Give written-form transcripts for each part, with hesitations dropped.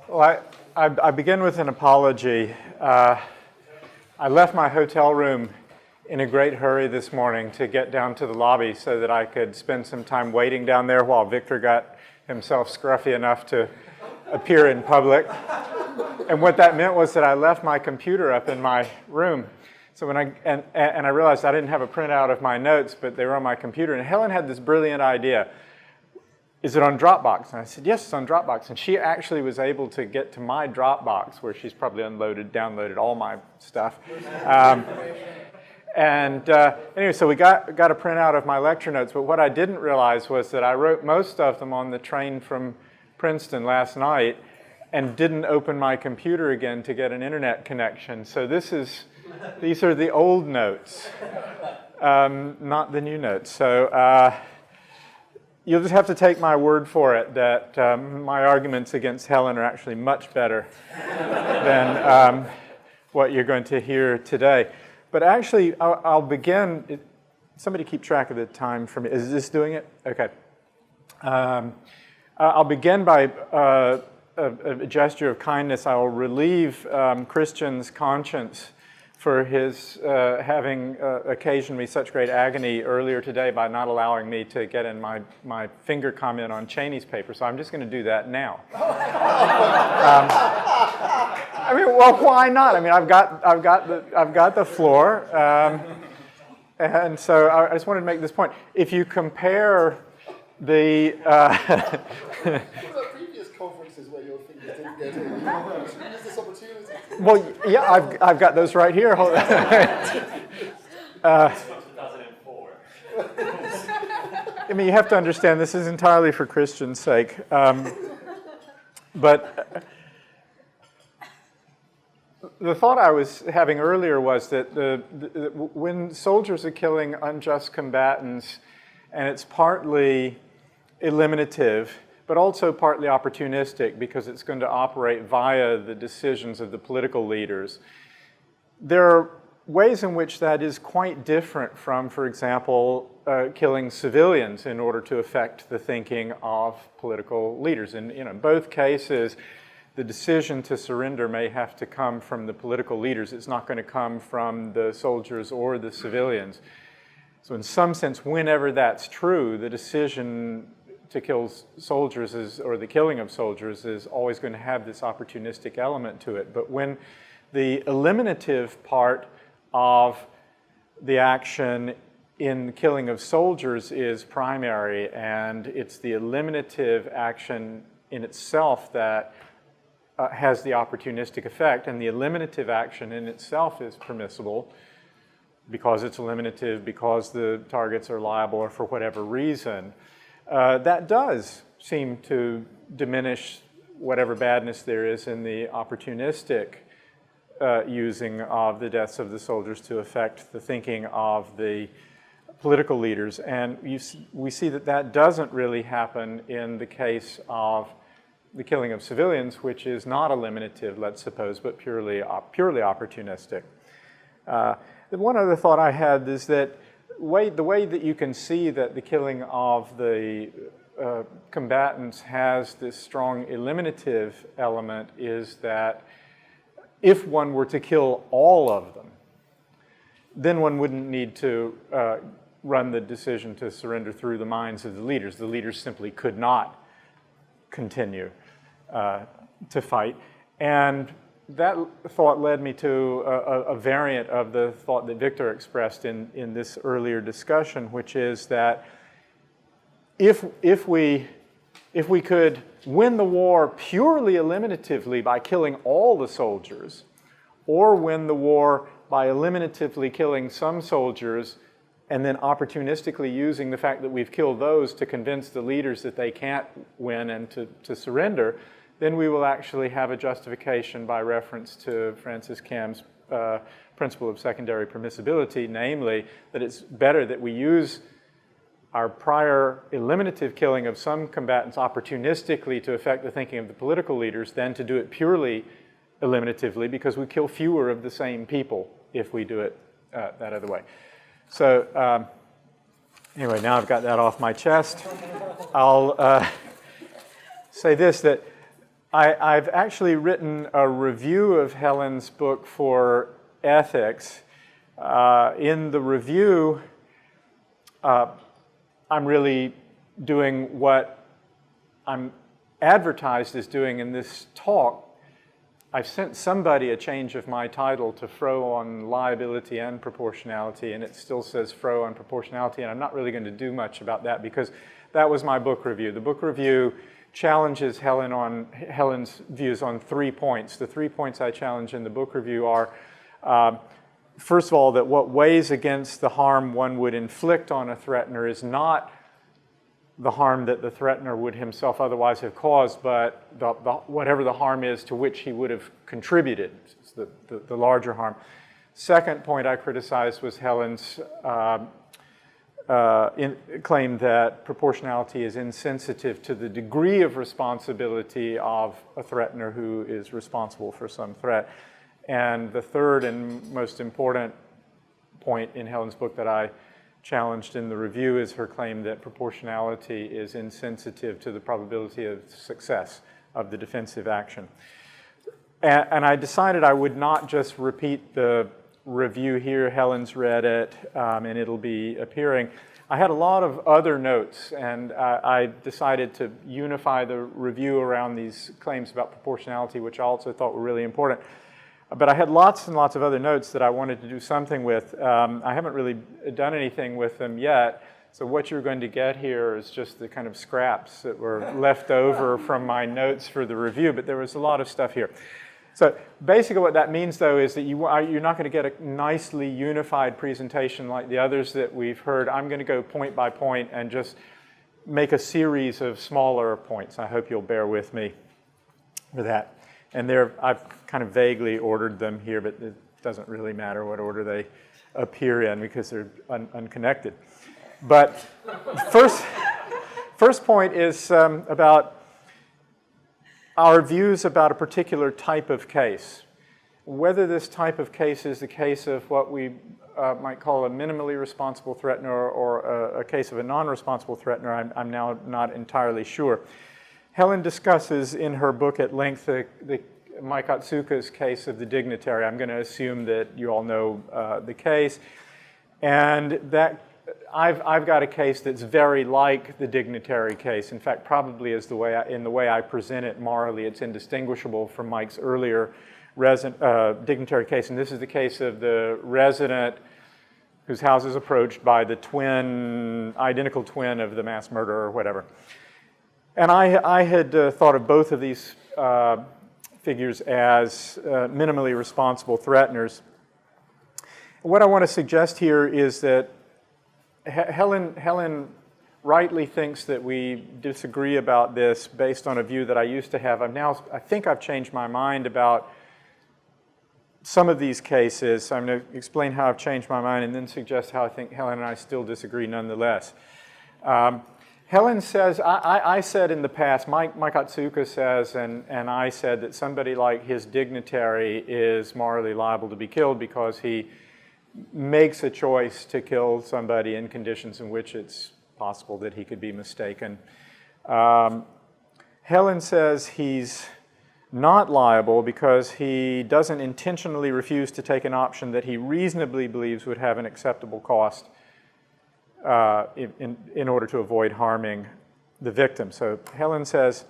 Well, I begin with an apology. I left my hotel room in a great hurry this morning to get down to the lobby so that I could spend some time waiting down there while Victor got himself scruffy enough to appear in public. And what that meant was that I left my computer up in my room. So when I realized I didn't have a printout of my notes, but they were on my computer. And Helen had this brilliant idea. Is it on Dropbox? And I said, yes, it's on Dropbox. And she actually was able to get to my Dropbox, where she's probably downloaded all my stuff. Anyway, so we got a printout of my lecture notes. But what I didn't realize was that I wrote most of them on the train from Princeton last night and didn't open my computer again to get an internet connection. So these are the old notes, not the new notes. So you'll just have to take my word for it that my arguments against Helen are actually much better than what you're going to hear today. But actually, I'll begin. Somebody keep track of the time for me. Is this doing it? OK. I'll begin by a gesture of kindness. I will relieve Christian's conscience for his having occasioned me such great agony earlier today by not allowing me to get in my finger comment on Cheney's paper. So I'm just going to do that now. I mean, well, why not? I mean, I've got the floor, and so I just wanted to make this point. If you compare the previous conferences where your fingers didn't get in, use this opportunity. Well, yeah, I've got those right here. 2004. I mean, you have to understand this is entirely for Christian's sake. But the thought I was having earlier was that when soldiers are killing unjust combatants, and it's partly eliminative, but also partly opportunistic because it's going to operate via the decisions of the political leaders. There are ways in which that is quite different from, for example, killing civilians in order to affect the thinking of political leaders. And in both cases, the decision to surrender may have to come from the political leaders. It's not going to come from the soldiers or the civilians. So in some sense, whenever that's true, the decision to kill soldiers or the killing of soldiers is always going to have this opportunistic element to it. But when the eliminative part of the action in the killing of soldiers is primary, and it's the eliminative action in itself that has the opportunistic effect, and the eliminative action in itself is permissible because it's eliminative, because the targets are liable, or for whatever reason, that does seem to diminish whatever badness there is in the opportunistic using of the deaths of the soldiers to affect the thinking of the political leaders. And we see that that doesn't really happen in the case of the killing of civilians, which is not eliminative, let's suppose, but purely opportunistic. One other thought I had is that the way that you can see that the killing of the combatants has this strong eliminative element is that if one were to kill all of them, then one wouldn't need to run the decision to surrender through the minds of the leaders. The leaders simply could not continue to fight. And that thought led me to a variant of the thought that Victor expressed in this earlier discussion, which is that if we could win the war purely eliminatively by killing all the soldiers, or win the war by eliminatively killing some soldiers and then opportunistically using the fact that we've killed those to convince the leaders that they can't win and to surrender, then we will actually have a justification by reference to Francis Cam's principle of secondary permissibility, namely that it's better that we use our prior eliminative killing of some combatants opportunistically to affect the thinking of the political leaders than to do it purely eliminatively, because we kill fewer of the same people if we do it that other way. So anyway, now I've got that off my chest. I'll say this, that I've actually written a review of Helen's book for ethics. In the review, I'm really doing what I'm advertised as doing in this talk. I've sent somebody a change of my title to Frowe on liability and proportionality, and it still says Frowe on proportionality, and I'm not really going to do much about that because that was my book review. The book review challenges Helen's views on 3 points. The 3 points I challenge in the book review are, first of all, that what weighs against the harm one would inflict on a threatener is not the harm that the threatener would himself otherwise have caused, but whatever the harm is to which he would have contributed, the larger harm. Second point I criticized was Helen's claim that proportionality is insensitive to the degree of responsibility of a threatener who is responsible for some threat. And the third and most important point in Helen's book that I challenged in the review is her claim that proportionality is insensitive to the probability of success of the defensive action. And I decided I would not just repeat the review here. Helen's read it, and it'll be appearing. I had a lot of other notes, and I decided to unify the review around these claims about proportionality, which I also thought were really important. But I had lots and lots of other notes that I wanted to do something with. I haven't really done anything with them yet. So what you're going to get here is just the kind of scraps that were left over from my notes for the review. But there was a lot of stuff here. So basically what that means, though, is that you're not going to get a nicely unified presentation like the others that we've heard. I'm going to go point by point and just make a series of smaller points. I hope you'll bear with me for that. And I've kind of vaguely ordered them here, but it doesn't really matter what order they appear in because they're unconnected. But first point is about our views about a particular type of case. Whether this type of case is the case of what we might call a minimally responsible threatener or a case of a non-responsible threatener, I'm now not entirely sure. Helen discusses in her book at length the Mike Otsuka's case of the dignitary. I'm going to assume that you all know the case. And that I've got a case that's very like the dignitary case. In fact, probably is in the way I present it morally, it's indistinguishable from Mike's earlier dignitary case. And this is the case of the resident whose house is approached by the identical twin of the mass murderer or whatever. And I had thought of both of these figures as minimally responsible threateners. What I want to suggest here is that Helen rightly thinks that we disagree about this based on a view that I used to have. I think I've changed my mind about some of these cases. So I'm going to explain how I've changed my mind and then suggest how I think Helen and I still disagree nonetheless. Helen says, I said in the past, Mike Otsuka says, and I said that somebody like his dignitary is morally liable to be killed because he makes a choice to kill somebody in conditions in which it's possible that he could be mistaken. Helen says he's not liable because he doesn't intentionally refuse to take an option that he reasonably believes would have an acceptable cost in order to avoid harming the victim. So Helen says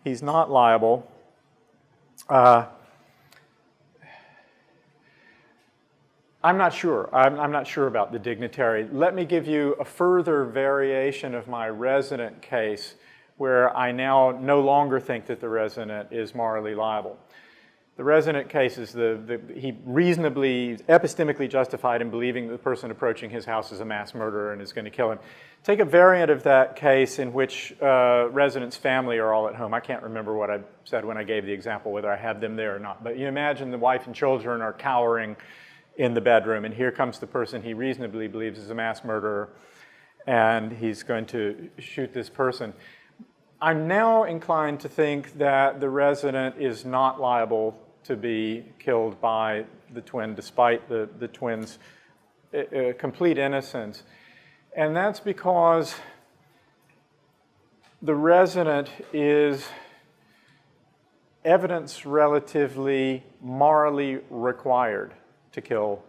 he's not liable. I'm not sure. I'm not sure about the dignitary. Let me give you a further variation of my resident case where I now no longer think that the resident is morally liable. The resident case is he reasonably, epistemically justified in believing that the person approaching his house is a mass murderer and is going to kill him. Take a variant of that case in which resident's family are all at home. I can't remember what I said when I gave the example, whether I had them there or not. But you imagine the wife and children are cowering in the bedroom, and here comes the person he reasonably believes is a mass murderer, and he's going to shoot this person. I'm now inclined to think that the resident is not liable to be killed by the twin, despite the twin's complete innocence. And that's because the resident is evidence relatively morally required to kill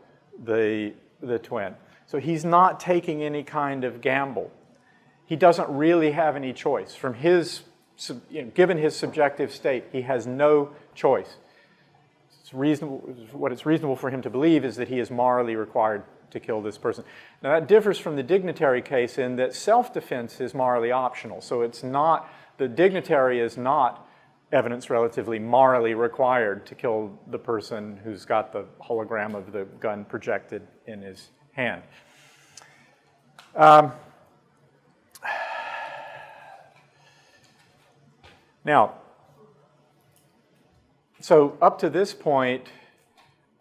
the twin. So he's not taking any kind of gamble. He doesn't really have any choice. From his, given his subjective state, he has no choice. It's reasonable, what it's reasonable for him to believe is that he is morally required to kill this person. Now that differs from the dignitary case in that self-defense is morally optional. So it's not, the dignitary is not evidence relatively morally required to kill the person who's got the hologram of the gun projected in his hand. Now, so up to this point,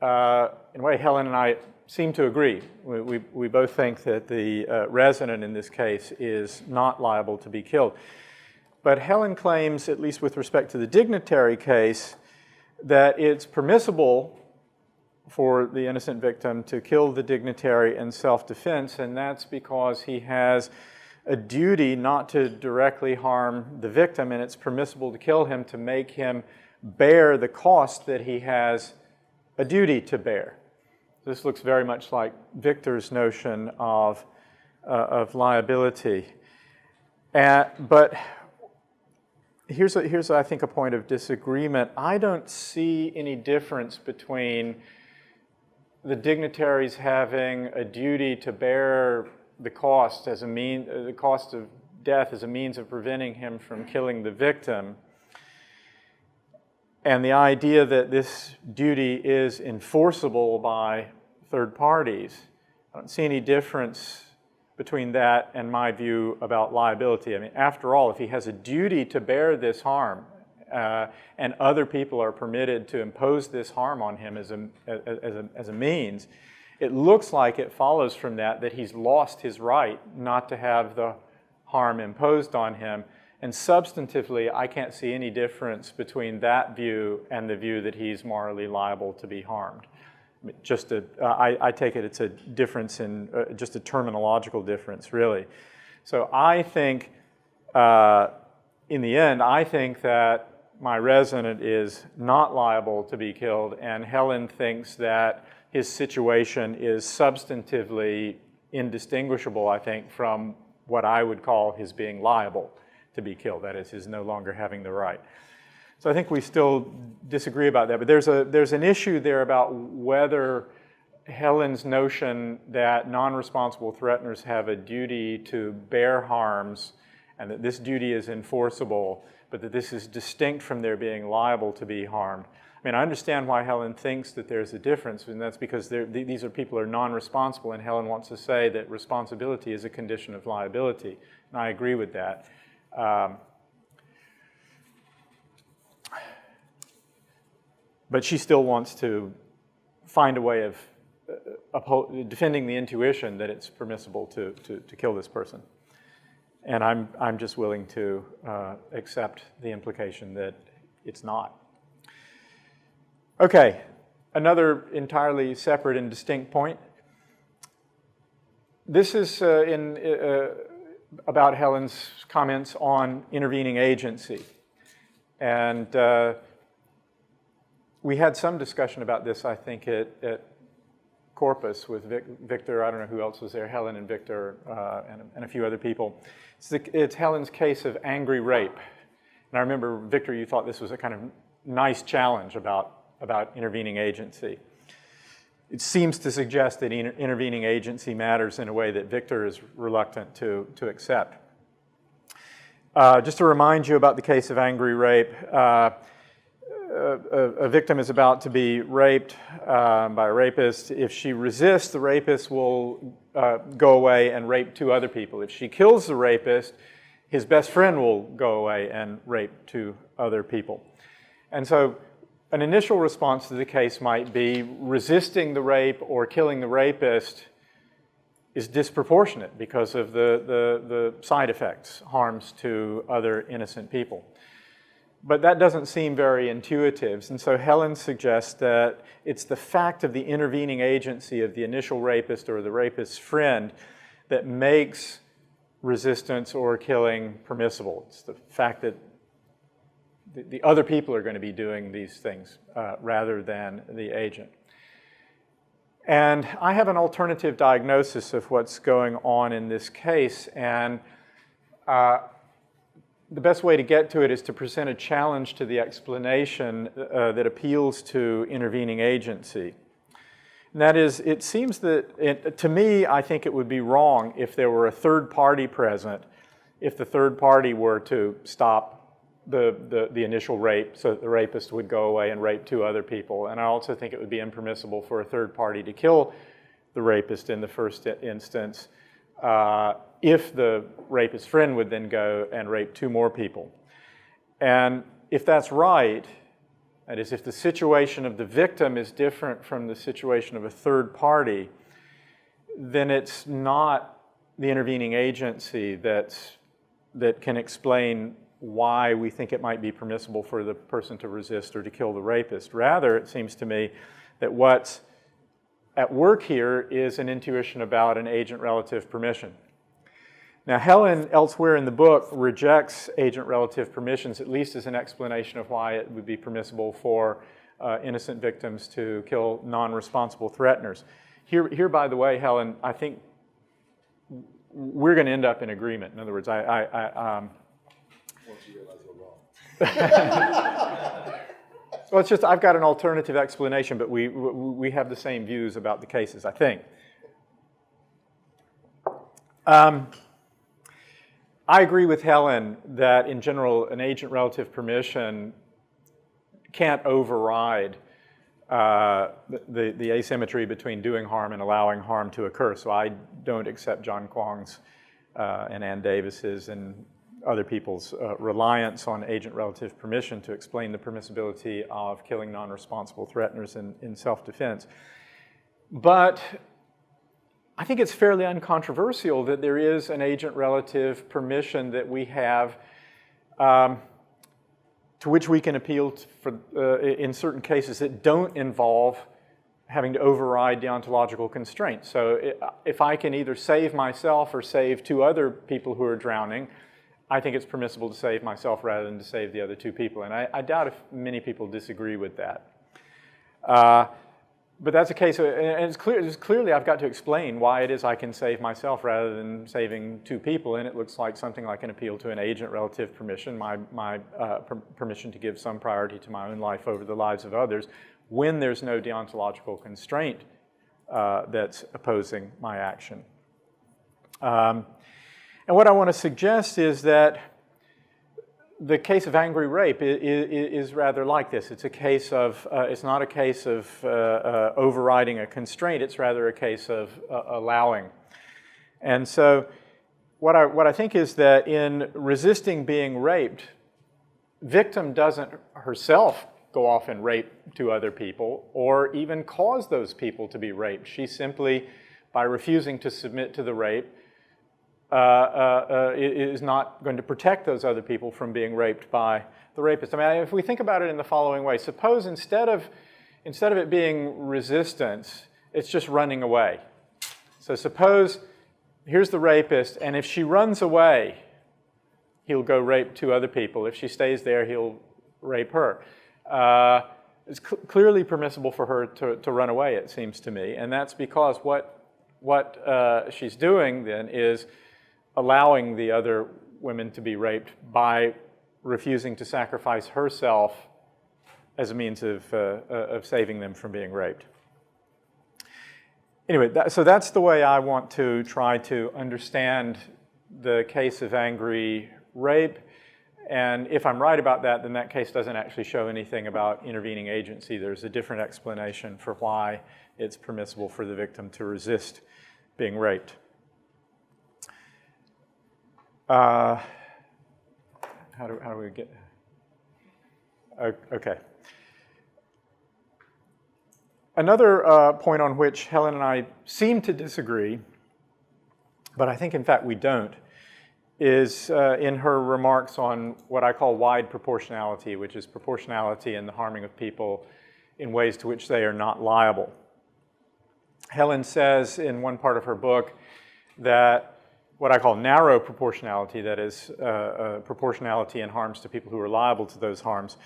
in a way, Helen and I seem to agree. We both think that the resident in this case is not liable to be killed. But Helen claims, at least with respect to the dignitary case, that it's permissible for the innocent victim to kill the dignitary in self-defense, and that's because he has a duty not to directly harm the victim, and it's permissible to kill him to make him bear the cost that he has a duty to bear. This looks very much like Victor's notion of liability. But here's, I think, a point of disagreement. I don't see any difference between the dignitaries having a duty to bear the cost as the cost of death as a means of preventing him from killing the victim, and the idea that this duty is enforceable by third parties. I don't see any difference between that and my view about liability. I mean, after all, if he has a duty to bear this harm, and other people are permitted to impose this harm on him as a means, it looks like it follows from that he's lost his right not to have the harm imposed on him. And substantively, I can't see any difference between that view and the view that he's morally liable to be harmed. I take it it's a difference in, just a terminological difference, really. So I think, in the end, I think that my resident is not liable to be killed, and Helen thinks that his situation is substantively indistinguishable, I think, from what I would call his being liable to be killed, that is, his no longer having the right. So I think we still disagree about that, but there's an issue there about whether Helen's notion that non-responsible threateners have a duty to bear harms and that this duty is enforceable, but that this is distinct from their being liable to be harmed. I mean, I understand why Helen thinks that there's a difference, and that's because these are people who are non-responsible, and Helen wants to say that responsibility is a condition of liability, and I agree with that. But she still wants to find a way of defending the intuition that it's permissible to kill this person. And I'm just willing to accept the implication that it's not. Okay, another entirely separate and distinct point. This is about Helen's comments on intervening agency. And we had some discussion about this, I think, at Corpus with Victor. I don't know who else was there, Helen and Victor and a few other people. It's Helen's case of angry rape. And I remember, Victor, you thought this was a kind of nice challenge about intervening agency. It seems to suggest that intervening agency matters in a way that Victor is reluctant to accept. Just to remind you about the case of angry rape, a victim is about to be raped by a rapist. If she resists, the rapist will go away and rape two other people. If she kills the rapist, his best friend will go away and rape two other people. And so an initial response to the case might be resisting the rape or killing the rapist is disproportionate because of the side effects, harms to other innocent people. But that doesn't seem very intuitive, and so Helen suggests that it's the fact of the intervening agency of the initial rapist or the rapist's friend that makes resistance or killing permissible. It's the fact that the other people are going to be doing these things rather than the agent. And I have an alternative diagnosis of what's going on in this case, and the best way to get to it is to present a challenge to the explanation that appeals to intervening agency. And that is, it seems that, to me, I think it would be wrong if there were a third party present, if the third party were to stop the initial rape so that the rapist would go away and rape two other people. And I also think it would be impermissible for a third party to kill the rapist in the first instance if the rapist's friend would then go and rape two more people. And if that's right, that is, if the situation of the victim is different from the situation of a third party, then it's not the intervening agency that can explain why we think it might be permissible for the person to resist or to kill the rapist. Rather, it seems to me that what's at work here is an intuition about an agent-relative permission. Now, Helen, elsewhere in the book, rejects agent-relative permissions, at least as an explanation of why it would be permissible for innocent victims to kill non-responsible threateners. Here, by the way, Helen, I think we're going to end up in agreement. In other words, Once you realize you're wrong. Well, it's just I've got an alternative explanation, but we have the same views about the cases, I think. I agree with Helen that, in general, an agent-relative permission can't override the asymmetry between doing harm and allowing harm to occur. So I don't accept John Kwong's and Ann Davis's and other people's reliance on agent-relative permission to explain the permissibility of killing non-responsible threateners in self-defense. But I think it's fairly uncontroversial that there is an agent-relative permission that we have to which we can appeal in certain cases that don't involve having to override deontological constraints. So if I can either save myself or save two other people who are drowning, I think it's permissible to save myself rather than to save the other two people. And I doubt if many people disagree with that. But that's a case, and it's clearly I've got to explain why it is I can save myself rather than saving two people, and it looks like something like an appeal to an agent-relative permission, my permission to give some priority to my own life over the lives of others, when there's no deontological constraint that's opposing my action. And what I want to suggest is that the case of angry rape is rather like this. It's a case of, it's not a case of overriding a constraint, it's rather a case of allowing. And so what I think is that in resisting being raped, victim doesn't herself go off and rape two other people or even cause those people to be raped. She simply, by refusing to submit to the rape, is not going to protect those other people from being raped by the rapist. I mean, if we think about it in the following way, suppose instead of it being resistance, it's just running away. So suppose here's the rapist, and if she runs away, he'll go rape two other people. If she stays there, he'll rape her. It's clearly permissible for her to run away, it seems to me, and that's because what she's doing then is allowing the other women to be raped by refusing to sacrifice herself as a means of saving them from being raped. Anyway, so that's the way I want to try to understand the case of angry rape. And if I'm right about that, then that case doesn't actually show anything about intervening agency. There's a different explanation for why it's permissible for the victim to resist being raped. How do we get? Okay. Another point on which Helen and I seem to disagree, but I think in fact we don't, is in her remarks on what I call wide proportionality, which is proportionality in the harming of people in ways to which they are not liable. Helen says in one part of her book that what I call narrow proportionality, that is proportionality in harms to people who are liable to those harms,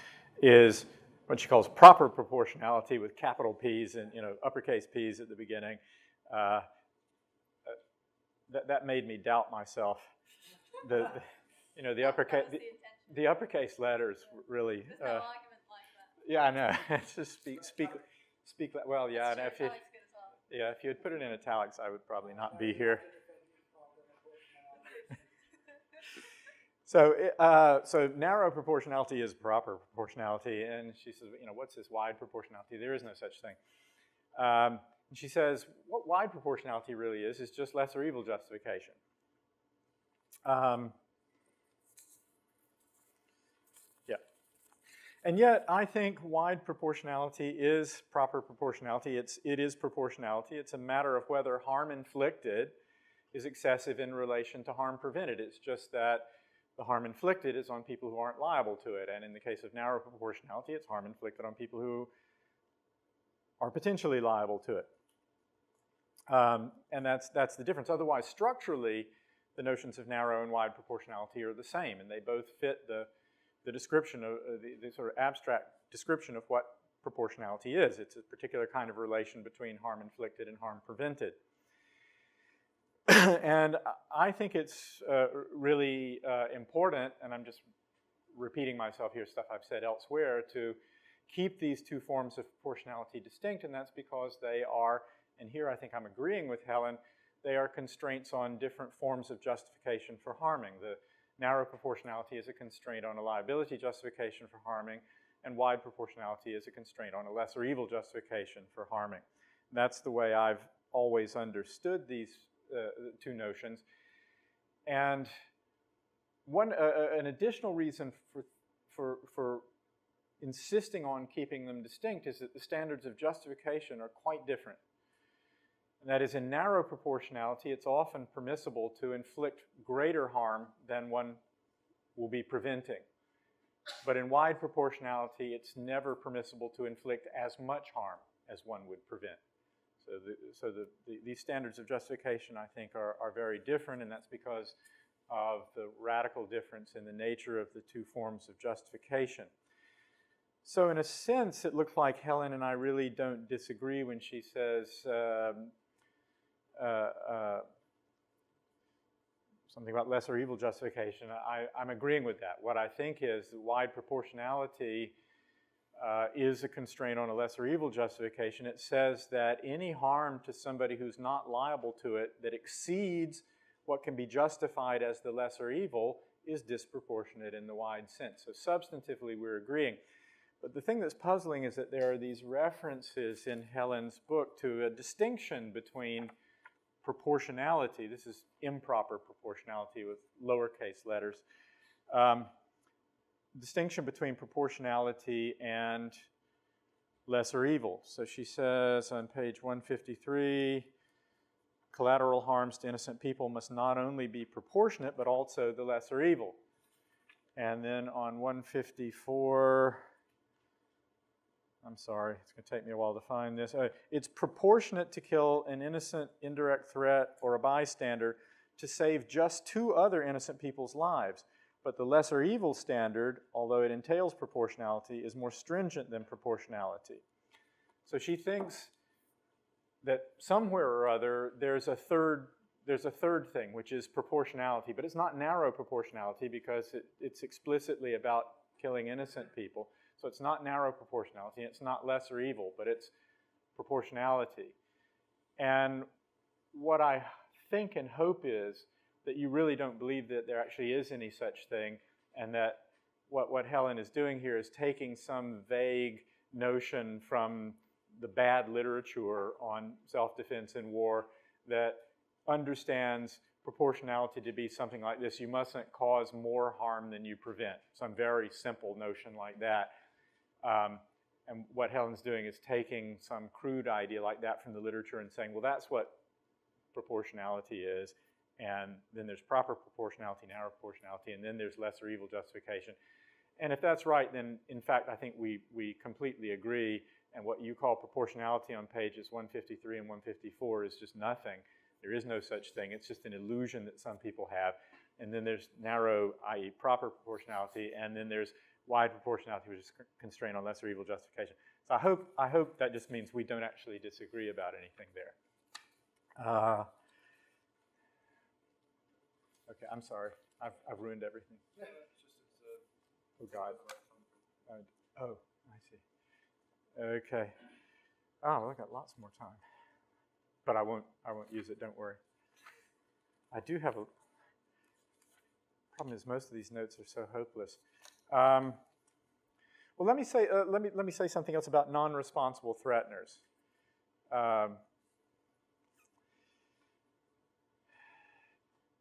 is what she calls proper proportionality with capital P's and uppercase P's at the beginning. That made me doubt myself. The uppercase letters really. There's no argument like that. Yeah, I know. It's just speak. Well, yeah, and if Italics good as well. yeah, if you had put it in italics, I would probably not be here. So narrow proportionality is proper proportionality, and she says, what's this wide proportionality? There is no such thing. And she says, what wide proportionality really is just lesser evil justification. Yeah. And yet, I think wide proportionality is proper proportionality. It is proportionality. It's a matter of whether harm inflicted is excessive in relation to harm prevented. It's just that the harm inflicted is on people who aren't liable to it. And in the case of narrow proportionality, it's harm inflicted on people who are potentially liable to it. And that's the difference. Otherwise, structurally, the notions of narrow and wide proportionality are the same, and they both fit the description of the sort of abstract description of what proportionality is. It's a particular kind of relation between harm inflicted and harm prevented. And I think it's really important, and I'm just repeating myself here, stuff I've said elsewhere, to keep these two forms of proportionality distinct, and that's because they are, and here I think I'm agreeing with Helen, they are constraints on different forms of justification for harming. The narrow proportionality is a constraint on a liability justification for harming, and wide proportionality is a constraint on a lesser evil justification for harming. And that's the way I've always understood these two notions. And an additional reason for insisting on keeping them distinct is that the standards of justification are quite different. And that is, in narrow proportionality, it's often permissible to inflict greater harm than one will be preventing. But in wide proportionality, it's never permissible to inflict as much harm as one would prevent. So these standards of justification, I think, are very different, and that's because of the radical difference in the nature of the two forms of justification. So in a sense, it looks like Helen and I really don't disagree when she says something about lesser evil justification. I'm agreeing with that. What I think is that wide proportionality is a constraint on a lesser evil justification. It says that any harm to somebody who's not liable to it that exceeds what can be justified as the lesser evil is disproportionate in the wide sense. So substantively, we're agreeing. But the thing that's puzzling is that there are these references in Helen's book to a distinction between proportionality. This is improper proportionality with lowercase letters. Distinction between proportionality and lesser evil. So she says on page 153, collateral harms to innocent people must not only be proportionate, but also the lesser evil. And then on 154, I'm sorry, it's going to take me a while to find this. It's proportionate to kill an innocent indirect threat or a bystander to save just two other innocent people's lives. But the lesser evil standard, although it entails proportionality, is more stringent than proportionality. So she thinks that somewhere or other there's a third thing, which is proportionality. But it's not narrow proportionality because it's explicitly about killing innocent people. So it's not narrow proportionality, it's not lesser evil, but it's proportionality. And what I think and hope is that you really don't believe that there actually is any such thing, and that what Helen is doing here is taking some vague notion from the bad literature on self-defense in war that understands proportionality to be something like this: you mustn't cause more harm than you prevent. Some very simple notion like that. And what Helen's doing is taking some crude idea like that from the literature and saying, well, that's what proportionality is. And then there's proper proportionality, narrow proportionality, and then there's lesser evil justification. And if that's right, then in fact, I think we completely agree. And what you call proportionality on pages 153 and 154 is just nothing. There is no such thing. It's just an illusion that some people have. And then there's narrow, i.e. proper proportionality, and then there's wide proportionality, which is constrained on lesser evil justification. So I hope that just means we don't actually disagree about anything there. Okay, I'm sorry. I've ruined everything. Oh, God. Oh, I see. Okay. Oh, I've got lots more time. But I won't use it, don't worry. I do have a problem is most of these notes are so hopeless. Well, let me say something else about non-responsible threateners.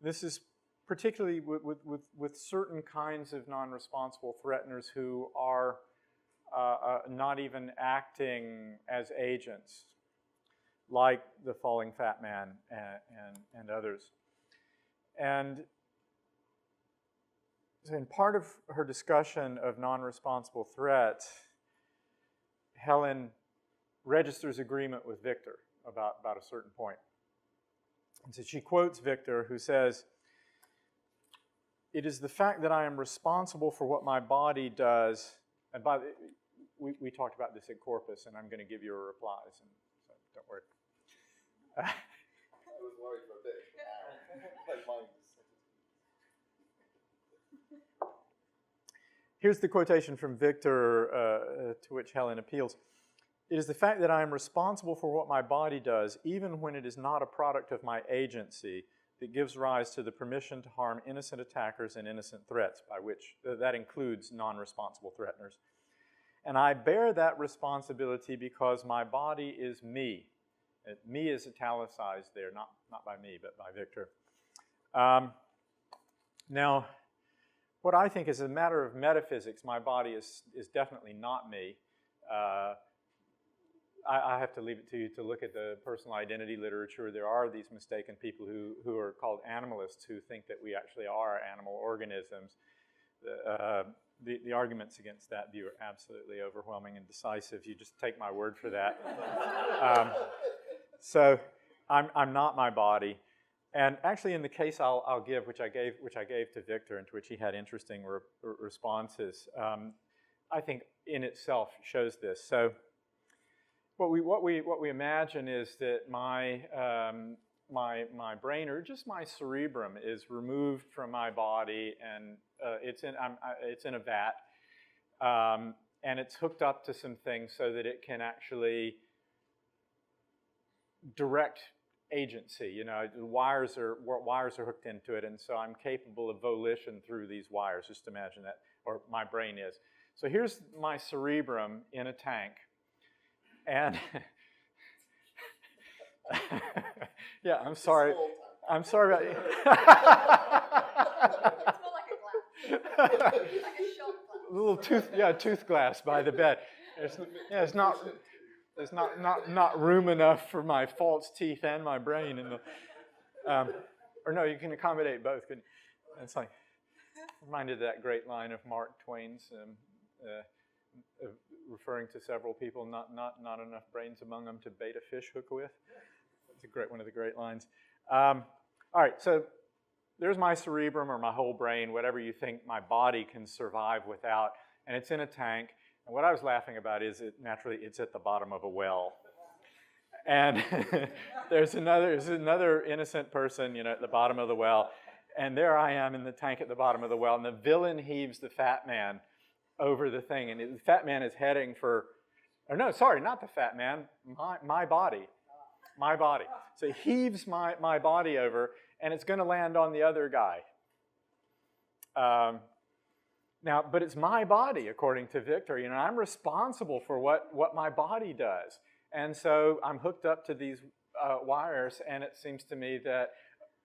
This is particularly with certain kinds of non-responsible threateners who are not even acting as agents, like the falling fat man and others. And so in part of her discussion of non-responsible threat, Helen registers agreement with Victor about a certain point. And so she quotes Victor, who says, "It is the fact that I am responsible for what my body does," and we talked about this at Corpus, and I'm going to give you a replies, and so don't worry. I was worried for a bit. My mind was... Here's the quotation from Victor to which Helen appeals. "It is the fact that I am responsible for what my body does, even when it is not a product of my agency, that gives rise to the permission to harm innocent attackers and innocent threats," by which that includes non-responsible threateners. "And I bear that responsibility because my body is me." Me is italicized there, not by me, but by Victor. Now, what I think is a matter of metaphysics, my body is definitely not me. I have to leave it to you to look at the personal identity literature. There are these mistaken people who are called animalists who think that we actually are animal organisms. The arguments against that view are absolutely overwhelming and decisive. You just take my word for that. So I'm not my body. And actually, in the case I'll give, which I gave to Victor, and to which he had interesting responses, I think in itself shows this. So what we imagine is that my brain, or just my cerebrum, is removed from my body, and it's in a vat, and it's hooked up to some things so that it can actually direct agency. You know, wires are hooked into it, and so I'm capable of volition through these wires. Just imagine that, or my brain is. So here's my cerebrum in a tank, and yeah, I'm sorry about It's more like a glass. Like a shot glass. little tooth glass by the bed. There's not room enough for my false teeth and my brain in the. Or no, you can accommodate both. It's like reminded of that great line of Mark Twain's, referring to several people, not enough brains among them to bait a fish hook with. That's one of the great lines. All right, so there's my cerebrum, or my whole brain, whatever you think my body can survive without, and it's in a tank. And what I was laughing about is it's at the bottom of a well. And there's another innocent person, at the bottom of the well. And there I am in the tank at the bottom of the well. And the villain heaves the fat man over the thing. And the fat man is heading for, or no, sorry, not the fat man, my body. My body. So he heaves my body over, and it's going to land on the other guy. Now, but it's my body, according to Victor. I'm responsible for what my body does. And so I'm hooked up to these wires, and it seems to me that,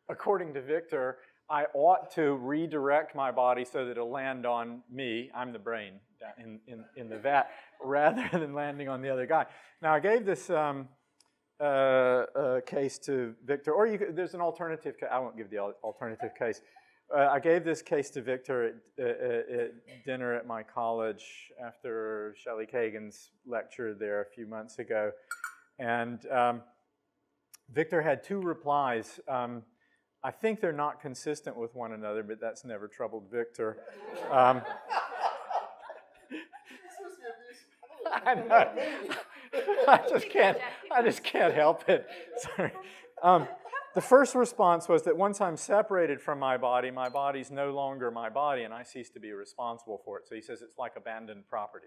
according to Victor, I ought to redirect my body so that it'll land on me, I'm the brain, in the vat, rather than landing on the other guy. Now, I gave this case to Victor, or there's an alternative case. I won't give the alternative case. I gave this case to Victor at dinner at my college after Shelley Kagan's lecture there a few months ago. And Victor had two replies. I think they're not consistent with one another, but that's never troubled Victor. I know. I just can't help it. Sorry. The first response was that once I'm separated from my body's no longer my body, and I cease to be responsible for it. So he says it's like abandoned property.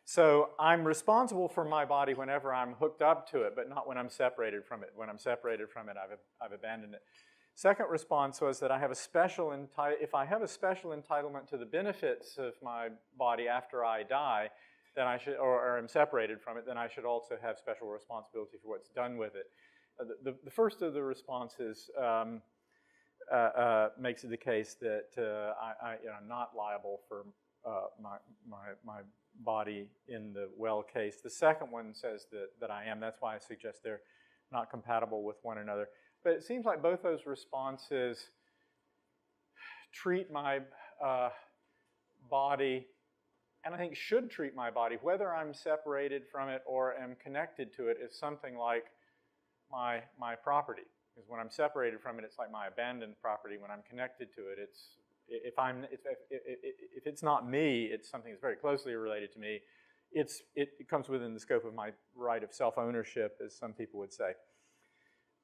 So I'm responsible for my body whenever I'm hooked up to it, but not when I'm separated from it. When I'm separated from it, I've abandoned it. Second response was that I have a special if I have a special entitlement to the benefits of my body after I die, then I should, or am separated from it, then I should also have special responsibility for what's done with it. The first of the responses makes it the case that I'm not liable for my body in the well case. The second one says that I am. That's why I suggest they're not compatible with one another. But it seems like both those responses treat my body, and I think should treat my body, whether I'm separated from it or am connected to it, as something like my property. Because when I'm separated from it, it's like my abandoned property. When I'm connected to it, if it's not me, it's something that's very closely related to me. It comes within the scope of my right of self-ownership, as some people would say.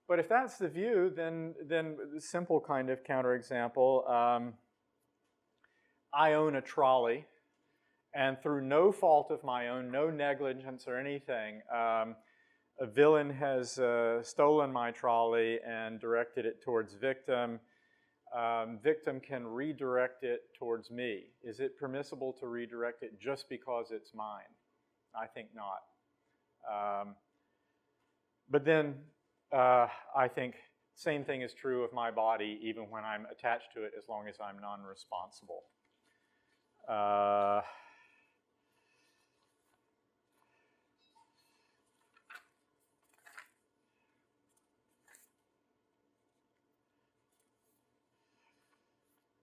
But if that's the view, then the simple kind of counterexample, I own a trolley, and through no fault of my own, no negligence or anything, a villain has stolen my trolley and directed it towards victim. Victim can redirect it towards me. Is it permissible to redirect it just because it's mine? I think not. But then I think same thing is true of my body, even when I'm attached to it, as long as I'm non-responsible.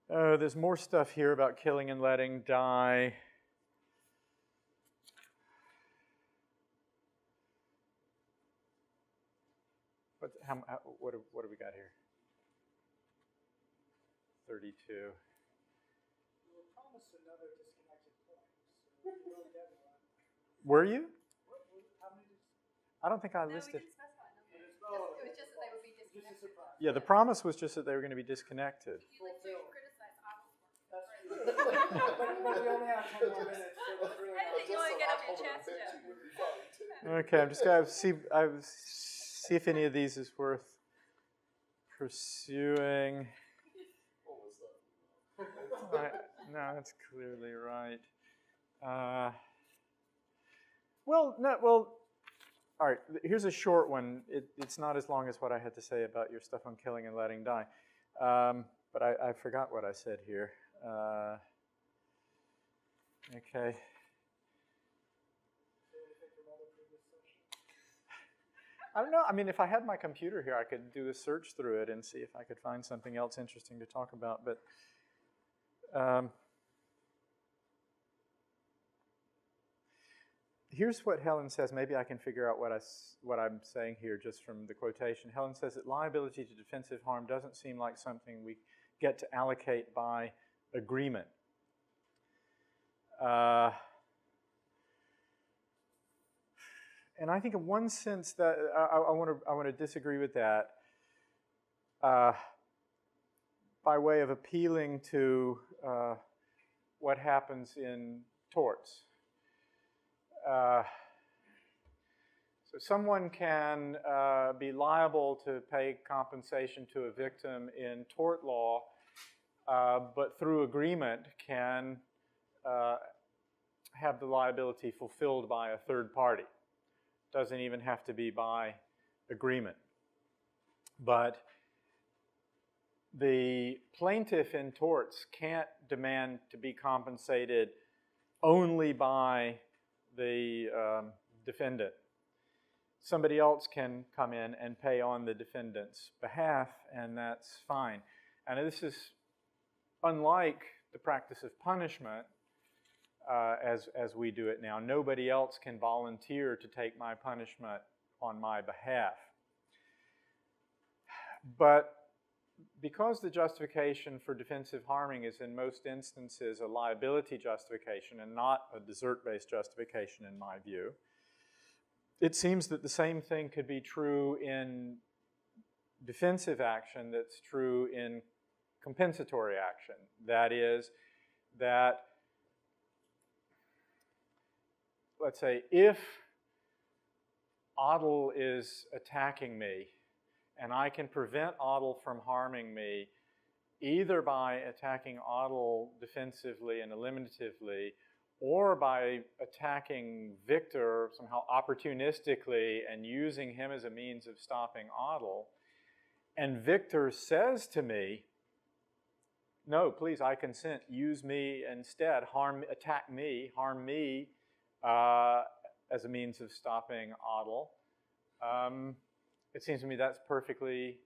There's more stuff here about killing and letting die. What do we got here? 32. You were promised another disconnected point. So you wrote that one. Were you? How many I don't think I No, we listed. didn't specify a number. It was just that they would be Just a disconnected. surprise. Yeah, the promise was just that they were going to be disconnected. If you like to criticize, I will. That's true. But we only have 10 more minutes, so that's really Anything you want to get off your chest, Joe. Okay, I'm just going to see if any of these is worth pursuing. What was that? No, that's clearly right. Well, all right, here's a short one. It's not as long as what I had to say about your stuff on killing and letting die. But I forgot what I said here. Okay. I don't know. I mean, if I had my computer here, I could do a search through it and see if I could find something else interesting to talk about. But here's what Helen says. Maybe I can figure out what I'm saying here just from the quotation. Helen says that liability to defensive harm doesn't seem like something we get to allocate by agreement. And I think in one sense that I want to disagree with that by way of appealing to what happens in torts. So someone can be liable to pay compensation to a victim in tort law, but through agreement can have the liability fulfilled by a third party. Doesn't even have to be by agreement. But the plaintiff in torts can't demand to be compensated only by the defendant. Somebody else can come in and pay on the defendant's behalf, and that's fine. And this is unlike the practice of punishment as we do it now. Nobody else can volunteer to take my punishment on my behalf. But because the justification for defensive harming is in most instances a liability justification and not a desert-based justification in my view, it seems that the same thing could be true in defensive action that's true in compensatory action. That is, that, let's say, if Adel is attacking me, and I can prevent Adel from harming me either by attacking Adel defensively and eliminatively, or by attacking Victor somehow opportunistically and using him as a means of stopping Adel, and Victor says to me, no, please, I consent, use me instead, attack me, harm me as a means of stopping Adel, it seems to me that's perfectly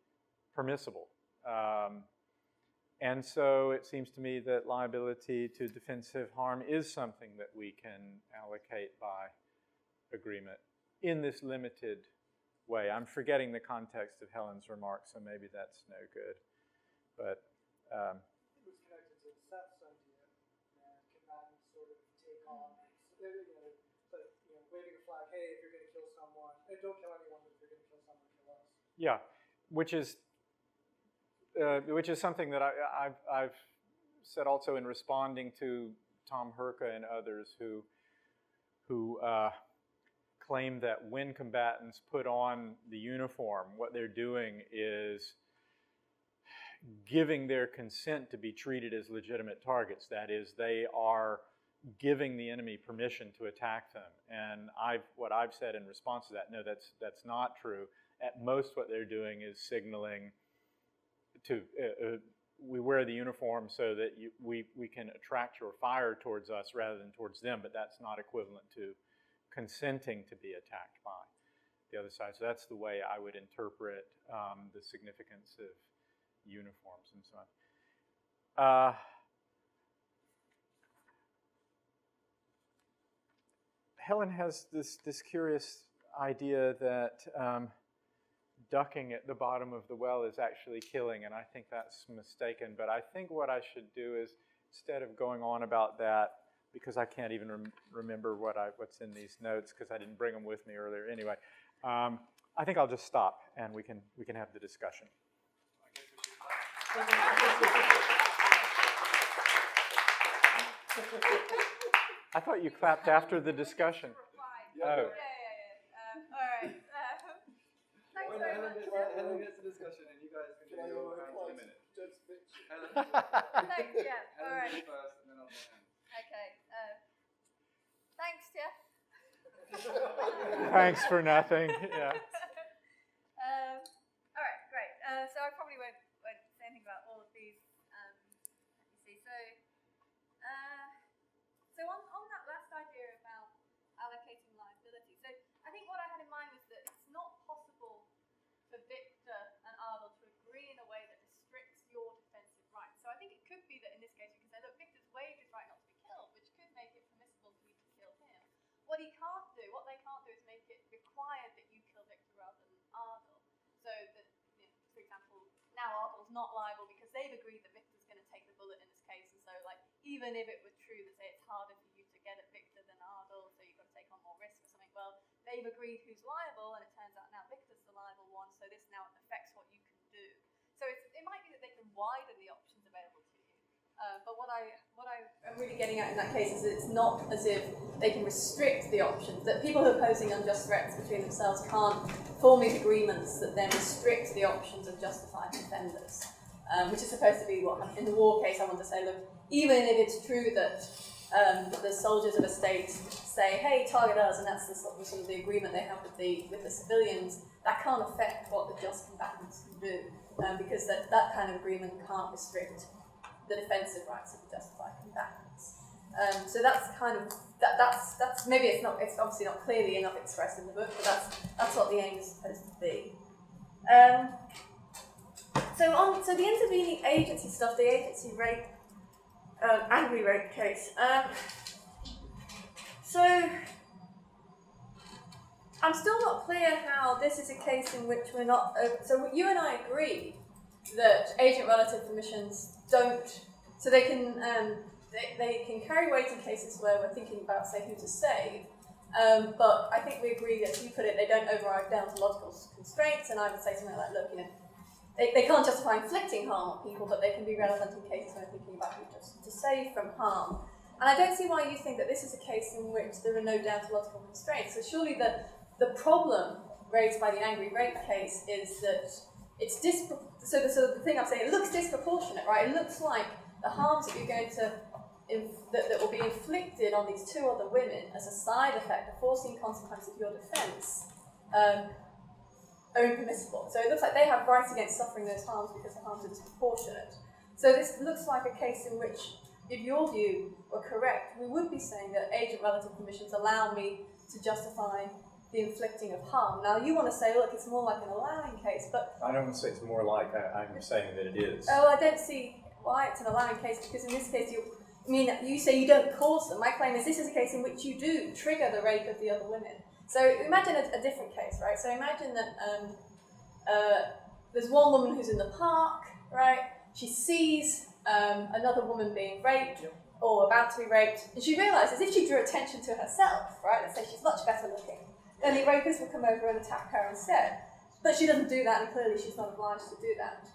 permissible. And so it seems to me that liability to defensive harm is something that we can allocate by agreement in this limited way. I'm forgetting the context of Helen's remarks, so maybe that's no good. But It was connected to Seth's idea that combatants sort of take on, waving a flag, hey, if you're going to kill someone, and don't kill anyone, but if you're going to kill someone, kill us. yeah, which is something that I've said also in responding to Tom Herka and others who claim that when combatants put on the uniform, what they're doing is giving their consent to be treated as legitimate targets. That is, they are giving the enemy permission to attack them. And what I've said in response to that, no, that's not true. At most, what they're doing is signaling to we wear the uniform so that we can attract your fire towards us rather than towards them, but that's not equivalent to consenting to be attacked by the other side. So that's the way I would interpret the significance of uniforms and so on. Helen has this curious idea that ducking at the bottom of the well is actually killing, and I think that's mistaken. But I think what I should do is, instead of going on about that, because I can't even remember what's in these notes because I didn't bring them with me earlier. Anyway, I think I'll just stop and we can have the discussion. I thought you clapped after the discussion. Yeah. Oh. All right. Thanks When very much. Helen gets the discussion and you guys can do your round in a minute. Helen, Thanks, yeah. All Helen right. goes first and then I'll go. Okay. Thanks, Jeff. Thanks for nothing. Yeah. All right, great. So I probably won't say anything about all of these. Let me see. So on that last idea about allocating liability, so I think what I had in mind was that it's not possible for Victor and Ardel to agree in a way that restricts your defensive rights. So I think it could be that in this case you can say, look, Victor's waived his right not to be killed, which could make it permissible for you to kill him. What they can't do is make it required that you kill Victor rather than Ardel. So that, for example, now Ardel's not liable because they've agreed that Victor's going to take the bullet in this case, and so even if it were true that say it's harder for you to get at Victor than Ardel, so you've got to take on more risk or something, well, they've agreed who's liable, and it turns out now Victor's the liable one, so this now affects what you can do. So it might be that they can widen the options available to you. But what I am really getting at in that case is it's not as if they can restrict the options, that people who are posing unjust threats between themselves can't form these agreements that then restrict the options of justified defenders, which is supposed to be what, in the war case, I want to say, look, even if it's true that the soldiers of a state say, hey, target us, and that's the sort of the agreement they have with the civilians, that can't affect what the just combatants can do, because that kind of agreement can't restrict the defensive rights of the justified combatants. So that's kind of that's maybe it's obviously not clearly enough expressed in the book, but that's what the aim is supposed to be. So the intervening agency stuff, the agency rape, angry rape case. So I'm still not clear how this is a case in which we're not. So you and I agree that agent-relative permissions don't. So they can carry weight in cases where we're thinking about, say, who to save. But I think we agree that, as you put it, they don't override deontological constraints. And I would say something like, look, they can't justify inflicting harm on people, but they can be relevant in cases when we're thinking about who to save from harm. And I don't see why you think that this is a case in which there are no deontological constraints. So surely the problem raised by the angry rape case is that it's so the thing I'm saying, it looks disproportionate, right? It looks like the harms that you're going to that will be inflicted on these two other women as a side effect, a foreseen consequence of your defence, are impermissible. So it looks like they have rights against suffering those harms because the harms are disproportionate. So this looks like a case in which, if your view were correct, we would be saying that agent-relative permissions allow me to justify the inflicting of harm. Now you want to say, look, it's more like an allowing case, but I don't say it's more like, I'm saying that it is. oh, I don't see why it's an allowing case, because in this case, you say you don't cause them. My claim is this is a case in which you do trigger the rape of the other women. So imagine a different case, right? So imagine that there's one woman who's in the park, right? She sees another woman being raped or about to be raped, and she realises if she drew attention to herself, right? Let's say she's much better looking, then the rapist will come over and attack her instead. But she doesn't do that, and clearly she's not obliged to do that.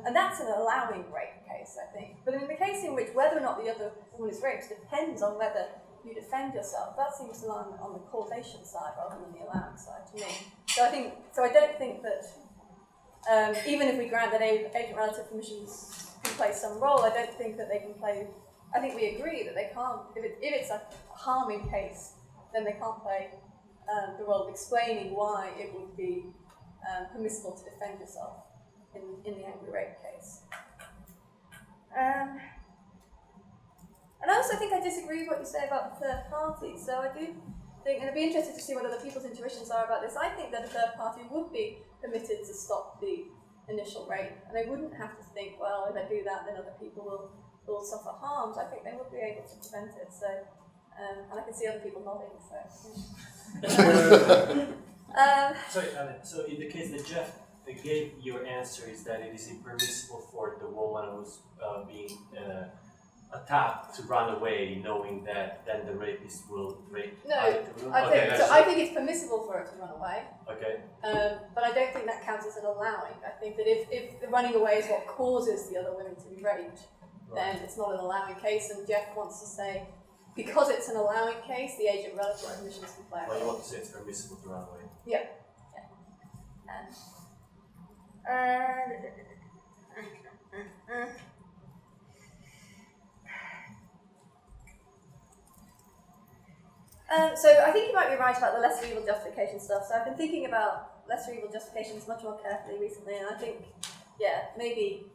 And that's an allowing rape case, I think. But in the case in which whether or not the other woman is raped depends on whether you defend yourself, that seems to lie on the causation side rather than the allowing side to me. So I don't think that even if we grant that agent-relative permissions can play some role, I don't think that they can play. I think we agree that they can't. If it's a harming case, then they can't play the role of explaining why it would be permissible to defend yourself in the angry rape case. And I also think I disagree with what you say about the third party. So I do think, and I'd be interested to see what other people's intuitions are about this. I think that a third party would be permitted to stop the initial rape, and they wouldn't have to think, well, if I do that, then other people will suffer harms. I think they would be able to prevent it. So, and I can see other people nodding. So. Sorry, Helen. So in the case that Jeff gave, your answer is that it is impermissible for the woman who's being attacked to run away, knowing that then the rapist will rape. No, Okay, I think it's permissible for her to run away. Okay. But I don't think that counts as an allowing. I think that if the running away is what causes the other women to be raped, then it's not an allowing case. And Jeff wants to say, because it's an allowing case, the agent-relative permissions can play a role. Well, you want to say it's permissible to run away. Yeah. So I think you might be right about the lesser evil justification stuff. So I've been thinking about lesser evil justifications much more carefully recently, and I think, maybe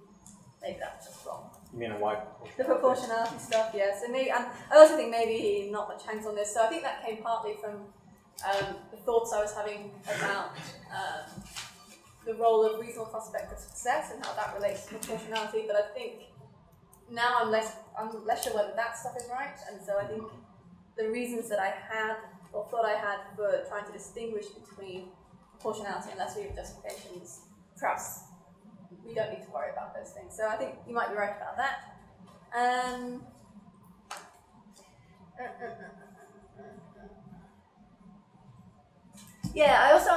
that's just wrong. You mean a why? The proportionality stuff, yeah. So maybe, and I also think maybe not much hangs on this. So I think that came partly from the thoughts I was having about the role of reasonable prospect of success and how that relates to proportionality. But I think now I'm less sure whether that stuff is right, and so I think the reasons that I had or thought I had for trying to distinguish between proportionality and lesser evil justifications, perhaps we don't need to worry about those things. So I think you might be right about that. I'm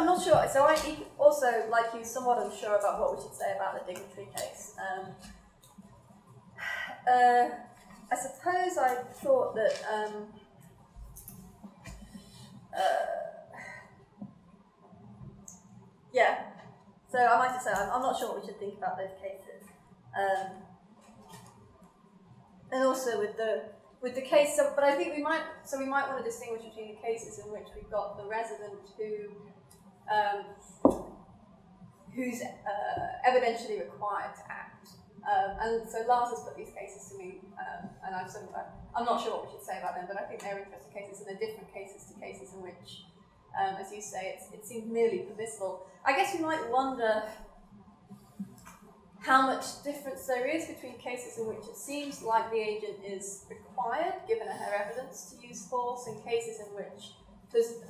not sure. So I also, like you, somewhat unsure about what we should say about the dignitary case. I suppose I thought that so I might just say I'm not sure what we should think about those cases, and also with the case. But I think we might want to distinguish between the cases in which we've got the resident who's evidentially required to act, and so Lazar's put these cases to me, and I'm not sure what we should say about them, but I think they're interesting cases, and they're different cases to cases in which, as you say, it seems merely permissible. I guess you might wonder how much difference there is between cases in which it seems like the agent is required, given her evidence, to use force, and cases in which Because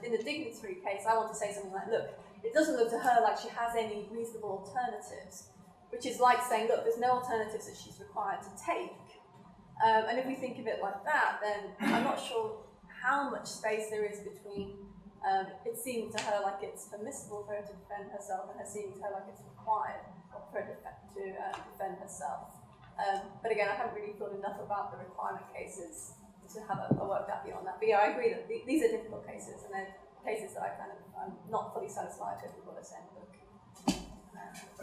in the dignitary case, I want to say something like, look, it doesn't look to her like she has any reasonable alternatives, which is like saying, look, there's no alternatives that she's required to take. And if we think of it like that, then I'm not sure how much space there is between it seeming to her like it's permissible for her to defend herself and her seeming to her like it's required for her to defend herself. But again, I haven't really thought enough about the requirement cases to have a worked out beyond that. But yeah, I agree that these are difficult cases, and they're cases that I'm not fully satisfied with what I say in the book.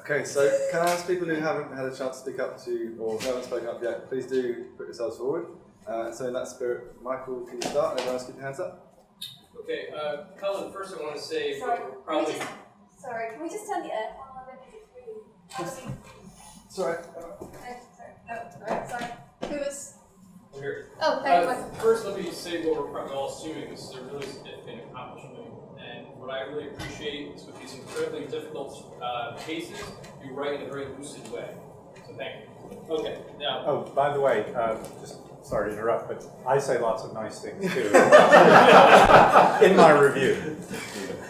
Okay, so can I ask people who haven't had a chance to speak up to, or who haven't spoken up yet, please do put yourselves forward. So in that spirit, Michael, can you start? Everyone else keep your hands up. Okay, Helen, first I want to say Sorry, probably... can we just turn the aircon on? It's really... Sorry. Sorry. Who was... Here. Oh, thank you, Michael. First, let me say what we're probably all assuming. This is a really significant accomplishment. And what I really appreciate is with these incredibly difficult cases, you write in a very lucid way. So thank you. Okay, now... Oh, by the way, just sorry to interrupt, but I say lots of nice things too in my review.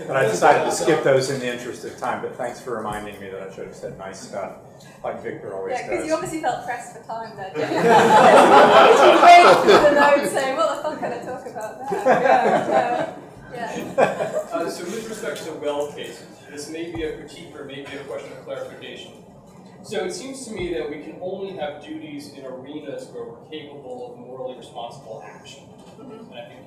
But I decided to skip those in the interest of time, but thanks for reminding me that I should have said nice stuff, like Victor always does. Yeah, because you obviously felt pressed for time there, didn't you? You went through the notes saying, what the fuck can I talk about now? Yeah. So with respect to well cases, this may be a critique or maybe a question of clarification. So it seems to me that we can only have duties in arenas where we're capable of morally responsible action. And I think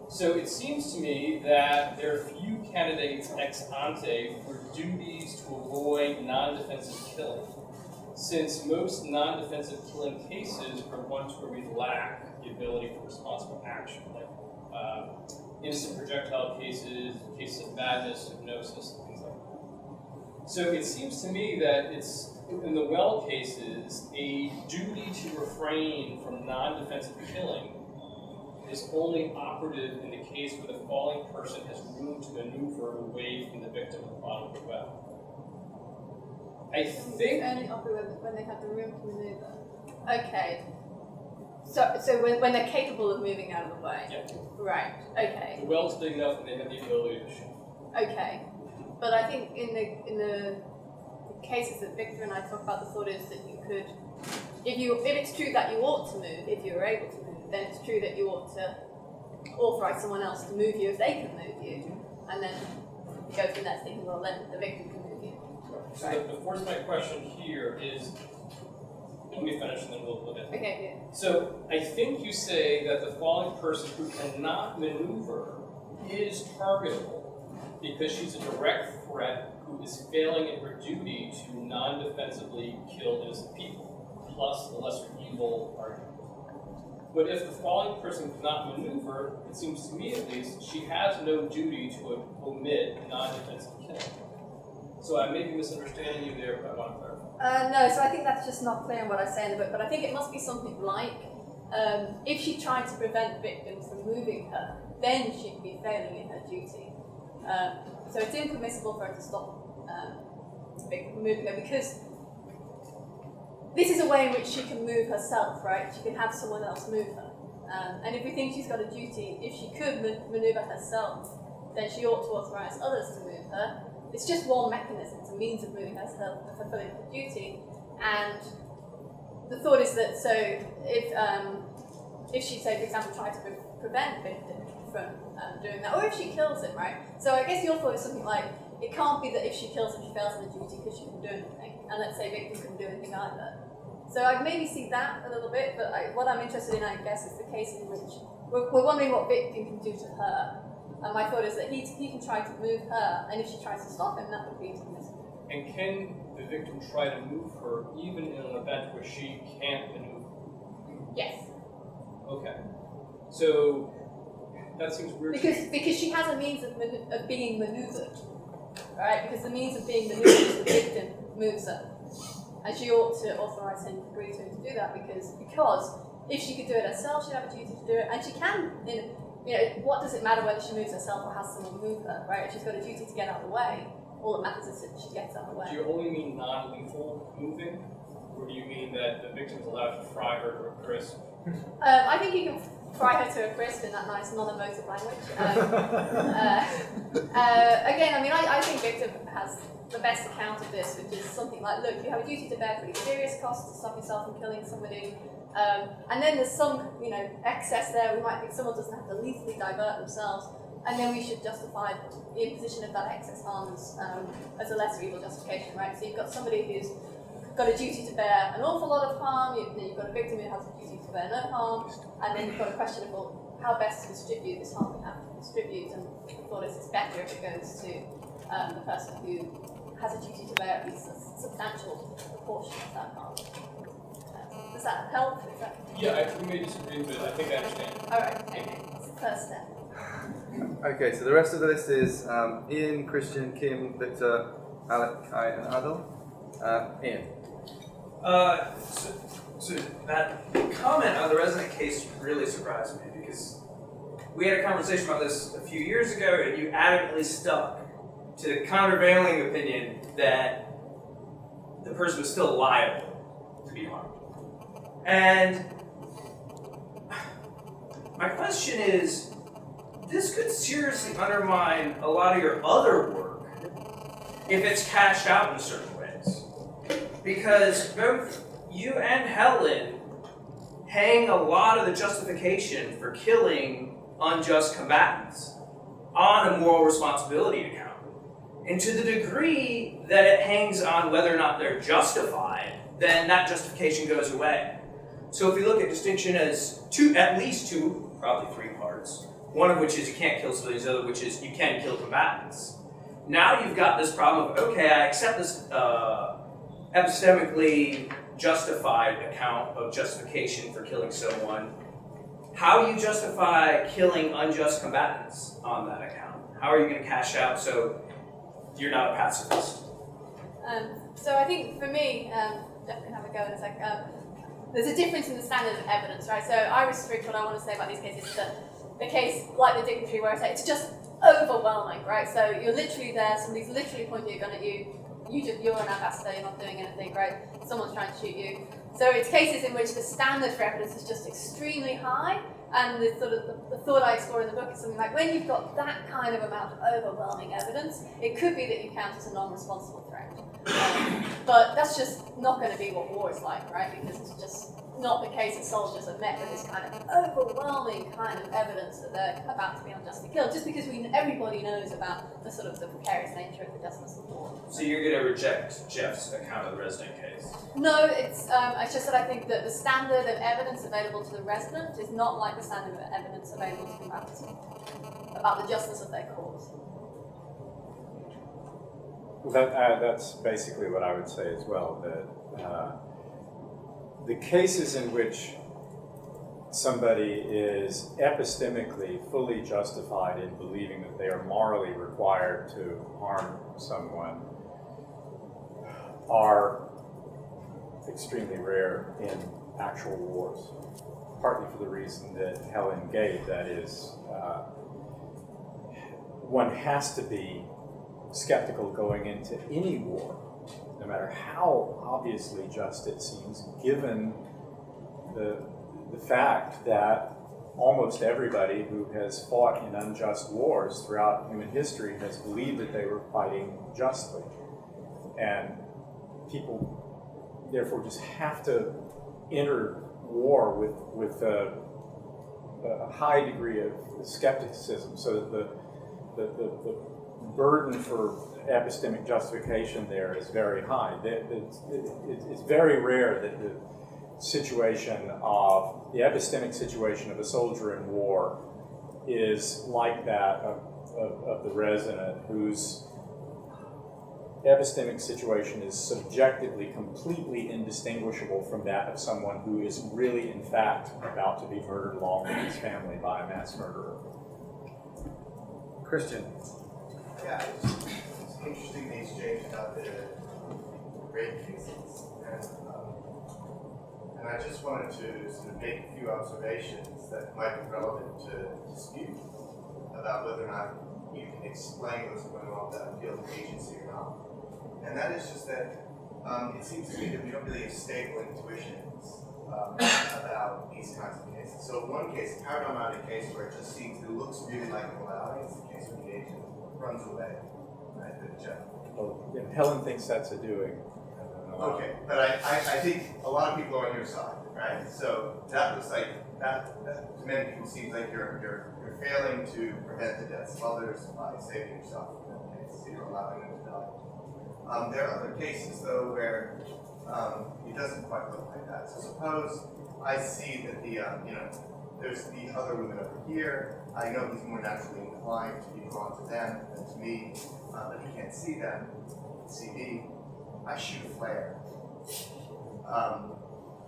so it seems to me that there are few candidates ex ante for duties to avoid non-defensive killing, since most non-defensive killing cases are ones where we lack the ability for responsible action, like innocent projectile cases, cases of madness, hypnosis, and things like that. So it seems to me that it's, in the well cases, a duty to refrain from non-defensive killing is only operative in the case where the falling person has room to maneuver away from the victim at the bottom of the well. I think... Only operate when they have the room to maneuver. Okay. So when they're capable of moving out of the way? Yeah. Right, okay. The well's big enough and they have the ability to shoot. Okay. But I think in the cases that Victor and I talk about, the thought is that you could, if it's true that you ought to move, if you're able to move, then it's true that you ought to authorize someone else to move you if they can move you. And then you go from there thinking, well, then the victim can move you. So the force of my question here is, let me finish and then we'll get. Okay, yeah. So I think you say that the falling person who cannot maneuver is targetable because she's a direct threat who is failing in her duty to non-defensively kill innocent people, plus the lesser evil argument. But if the falling person cannot maneuver, it seems to me at least, she has no duty to omit non-defensive killing. So I may be misunderstanding you there, but I want to clarify. No, so I think that's just not clear in what I say in the book, but I think it must be something like, if she tried to prevent victims from moving her, then she'd be failing in her duty. So it's impermissible for her to stop victims from moving her, because this is a way in which she can move herself, right? She can have someone else move her. And if we think she's got a duty, if she could maneuver herself, then she ought to authorize others to move her. It's just one mechanism, it's a means of moving herself and fulfilling her duty. And the thought is that, so if she, say, for example, tried to prevent victim from doing that, or if she kills him, right? So I guess your thought is something like, it can't be that if she kills him, she fails in her duty because she can do anything. And let's say victim couldn't do anything either. So I'd maybe see that a little bit, but what I'm interested in, I guess, is the case in which we're wondering what victim can do to her. And my thought is that he can try to move her, and if she tries to stop him, that would be permissible. And can the victim try to move her even in an event where she can't maneuver? Yes. Okay. So that seems weird. Because she has a means of being maneuvered, right? Because the means of being maneuvered is the victim moves her, and she ought to authorize him, agree to him to do that, because if she could do it herself, she'd have a duty to do it, and she can. What does it matter whether she moves herself or has someone move her, right? If she's got a duty to get out of the way, all that matters is that she gets out of the way. Do you only mean non-lethal moving, or do you mean that the victim is allowed to fry her to a crisp? I think you can fry her to a crisp in that nice non-emotive language. Again, I mean, I think Victor has the best account of this, which is something like, look, you have a duty to bear pretty serious costs to stop yourself from killing somebody. And then there's some, excess there. We might think someone doesn't have to lethally divert themselves, and then we should justify the imposition of that excess harm as a lesser evil justification, right? So you've got somebody who's got a duty to bear an awful lot of harm, you've got a victim who has a duty to bear no harm, and then you've got a question of, well, how best to distribute this harm we have to distribute, and the thought is it's better if it goes to the person who has a duty to bear at least a substantial proportion of that harm. Does that help? We may disagree, but I think I understand. Alright, okay, that's the first step. Okay, so the rest of the list is Ian, Christian, Kim, Victor, Alec, Kai, and Adil. Ian. So that comment on the resident case really surprised me, because we had a conversation about this a few years ago, and you adamantly stuck to the countervailing opinion that the person was still liable to be harmed. And my question is, this could seriously undermine a lot of your other work if it's cashed out in certain ways. Because both you and Helen hang a lot of the justification for killing unjust combatants on a moral responsibility account. And to the degree that it hangs on whether or not they're justified, then that justification goes away. So if we look at distinction as at least two, probably three parts, one of which is you can't kill civilians, the other which is you can kill combatants. Now you've got this problem of, okay, I accept this epistemically justified account of justification for killing someone. How do you justify killing unjust combatants on that account? How are you going to cash out so you're not a pacifist? So I think for me, Jeff can have a go in a sec. There's a difference in the standard of evidence, right? So I restrict what I want to say about these cases is that the case, like the dignitary, where I say it's just overwhelming, right? So you're literally there, somebody's literally pointing a gun at you, you're an ambassador, you're not doing anything, right? Someone's trying to shoot you. So it's cases in which the standard for evidence is just extremely high, and the thought I explore in the book is something like, when you've got that kind of amount of overwhelming evidence, it could be that you count as a non-responsible threat. But that's just not going to be what war is like, right? Because it's just not the case that soldiers are met with this kind of overwhelming kind of evidence that they're about to be unjustly killed, just because everybody knows about the sort of the precarious nature of the justice of war. So you're going to reject Jeff's account of the resident case? No, it's just that I think that the standard of evidence available to the resident is not like the standard of evidence available to combatants about the justice of their cause. That's basically what I would say as well, that the cases in which somebody is epistemically fully justified in believing that they are morally required to harm someone are extremely rare in actual wars, partly for the reason that Helen gave, that is, one has to be skeptical going into any war, no matter how obviously just it seems, given the fact that almost everybody who has fought in unjust wars throughout human history has believed that they were fighting justly. And people, therefore, just have to enter war with a high degree of skepticism, so that the burden for epistemic justification there is very high. It's very rare that the epistemic situation of a soldier in war is like that of the resident, whose epistemic situation is subjectively completely indistinguishable from that of someone who is really, in fact, about to be murdered along with his family by a mass murderer. Christian. Yeah, it's interesting the exchange about the rape cases, and I just wanted to sort of make a few observations that might be relevant to dispute about whether or not you can explain what's going on with that field of agency or not. And that is just that it seems to me that we don't really have stable intuitions about these kinds of cases. So one case, a paradigmatic case where it just seems, it looks really like an allowing, is the case where the agent runs away. Right, the Jeff. Well, yeah, Helen thinks that's a doing. Okay, but I think a lot of people are on your side, right? So that looks like, that to many people seems like you're failing to prevent the deaths of others by saving yourself in that case, so you're allowing them to die. There are other cases though where it doesn't quite look like that. So suppose I see that the, there's the other women over here. I know he's more naturally inclined to be drawn to them than to me, but he can't see them, see me. I shoot a flare.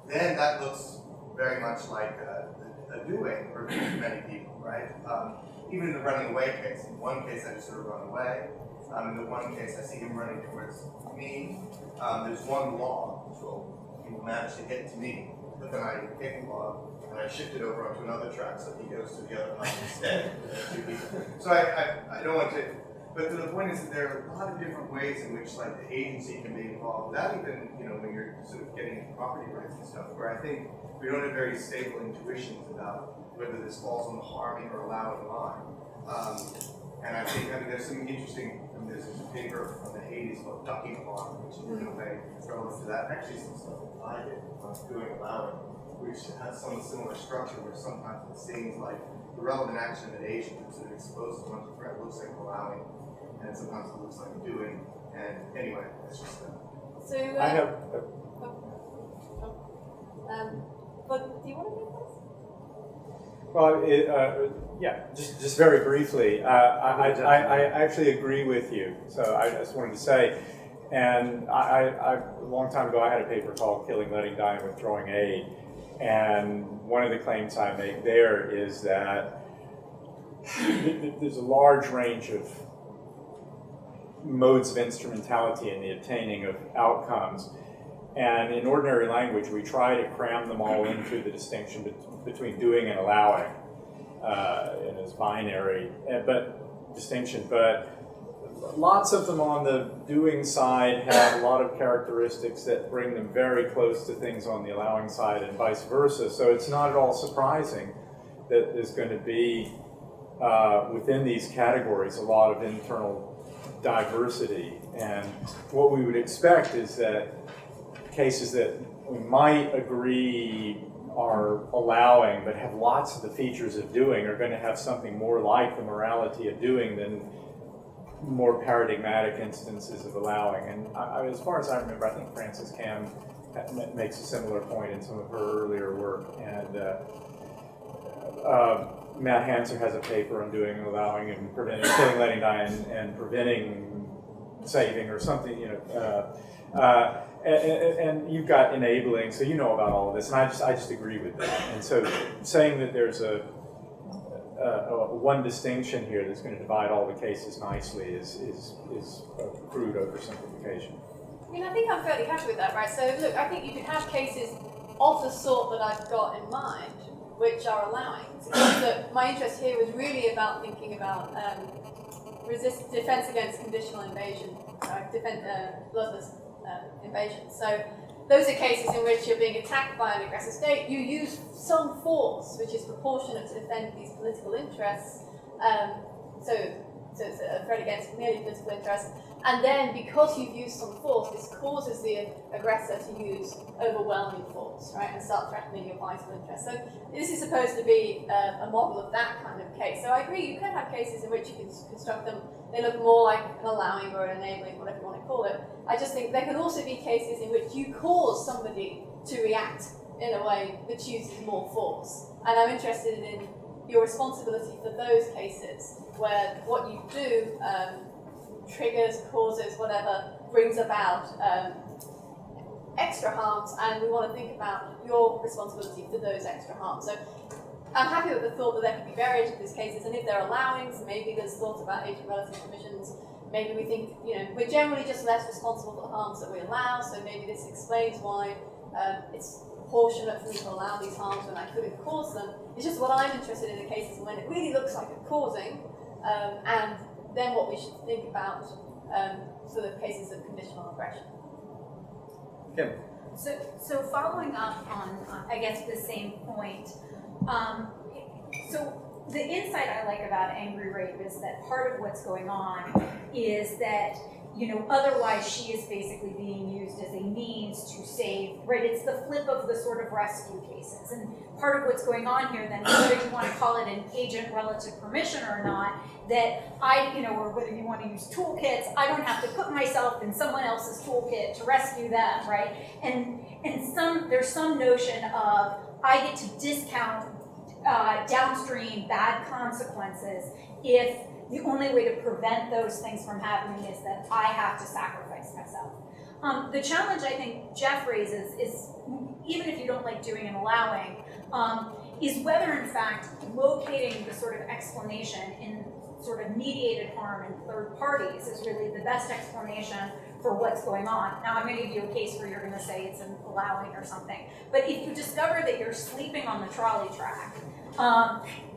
Then that looks very much like a doing for many people, right? Even in the running away case. In one case, I just sort of run away. In the one case, I see him running towards me. There's one log, so he will manage to get to me, but then I take the log and I shift it over onto another track so he goes to the other log instead. So I don't want to. But the point is that there are a lot of different ways in which like the agency can be involved without even, when you're sort of getting into property rights and stuff, where I think we don't have very stable intuitions about whether this falls on the harming or allowing line. And I think, there's some interesting, there's a paper from the 80s called Ducking Harm, which is in a way relevant to that. Actually some stuff that I did when I was doing allowing, which has some similar structure where sometimes it seems like the relevant action of an agent that sort of exposes one to threat looks like allowing, and sometimes it looks like doing. And anyway, it's just that. So, I have. but do you want to do this? Well, yeah, just very briefly. I actually agree with you. So I just wanted to say, and a long time ago, I had a paper called "Killing, Letting Die, and Withdrawing Aid," and one of the claims I make there is that there's a large range of modes of instrumentality in the obtaining of outcomes. And in ordinary language, we try to cram them all into the distinction between doing and allowing in this binary distinction. But lots of them on the doing side have a lot of characteristics that bring them very close to things on the allowing side and vice versa. So it's not at all surprising that there's going to be, within these categories, a lot of internal diversity. And what we would expect is that cases that we might agree are allowing but have lots of the features of doing are going to have something more like the morality of doing than more paradigmatic instances of allowing. And as far as I remember, I think Frances Cam makes a similar point in some of her earlier work. And McMahan's has a paper on doing and allowing and preventing, killing, letting die, and preventing saving or something, and you've got enabling, so you know about all of this, and I just agree with that. And so saying that there's a one distinction here that's going to divide all the cases nicely is a crude oversimplification. I mean, I think I'm fairly happy with that, right? So look, I think you could have cases of the sort that I've got in mind, which are allowing. So my interest here was really about thinking about defense against conditional invasion, bloodless invasion. So those are cases in which you're being attacked by an aggressive state. You use some force which is proportionate to defend these political interests. So it's a threat against merely political interests. And then because you've used some force, this causes the aggressor to use overwhelming force, right, and start threatening your vital interests. So this is supposed to be a model of that kind of case. So I agree, you can have cases in which you can construct them. They look more like an allowing or an enabling, whatever you want to call it. I just think there can also be cases in which you cause somebody to react in a way that uses more force. And I'm interested in your responsibility for those cases where what you do triggers, causes, whatever, brings about extra harms, and we want to think about your responsibility for those extra harms. So I'm happy with the thought that there could be variation of these cases, and if they're allowings, maybe there's thoughts about agent-relative provisions. Maybe we think, we're generally just less responsible for the harms that we allow, so maybe this explains why it's proportionate for me to allow these harms when I couldn't cause them. It's just what I'm interested in cases when it really looks like a causing, and then what we should think about sort of cases of conditional aggression. Kim. So following up on, I guess, the same point, so the insight I like about angry rape is that part of what's going on is that, otherwise she is basically being used as a means to save, right? It's the flip of the sort of rescue cases. And part of what's going on here then, whether you want to call it an agent relative permission or not, that or whether you want to use toolkits, I don't have to put myself in someone else's toolkit to rescue them, right? And there's some notion of I get to discount downstream bad consequences if the only way to prevent those things from happening is that I have to sacrifice myself. The challenge I think Jeff raises is, even if you don't like doing and allowing, is whether in fact locating the sort of explanation in sort of mediated harm in third parties is really the best explanation for what's going on. Now I'm going to give you a case where you're going to say it's an allowing or something, but if you discover that you're sleeping on the trolley track,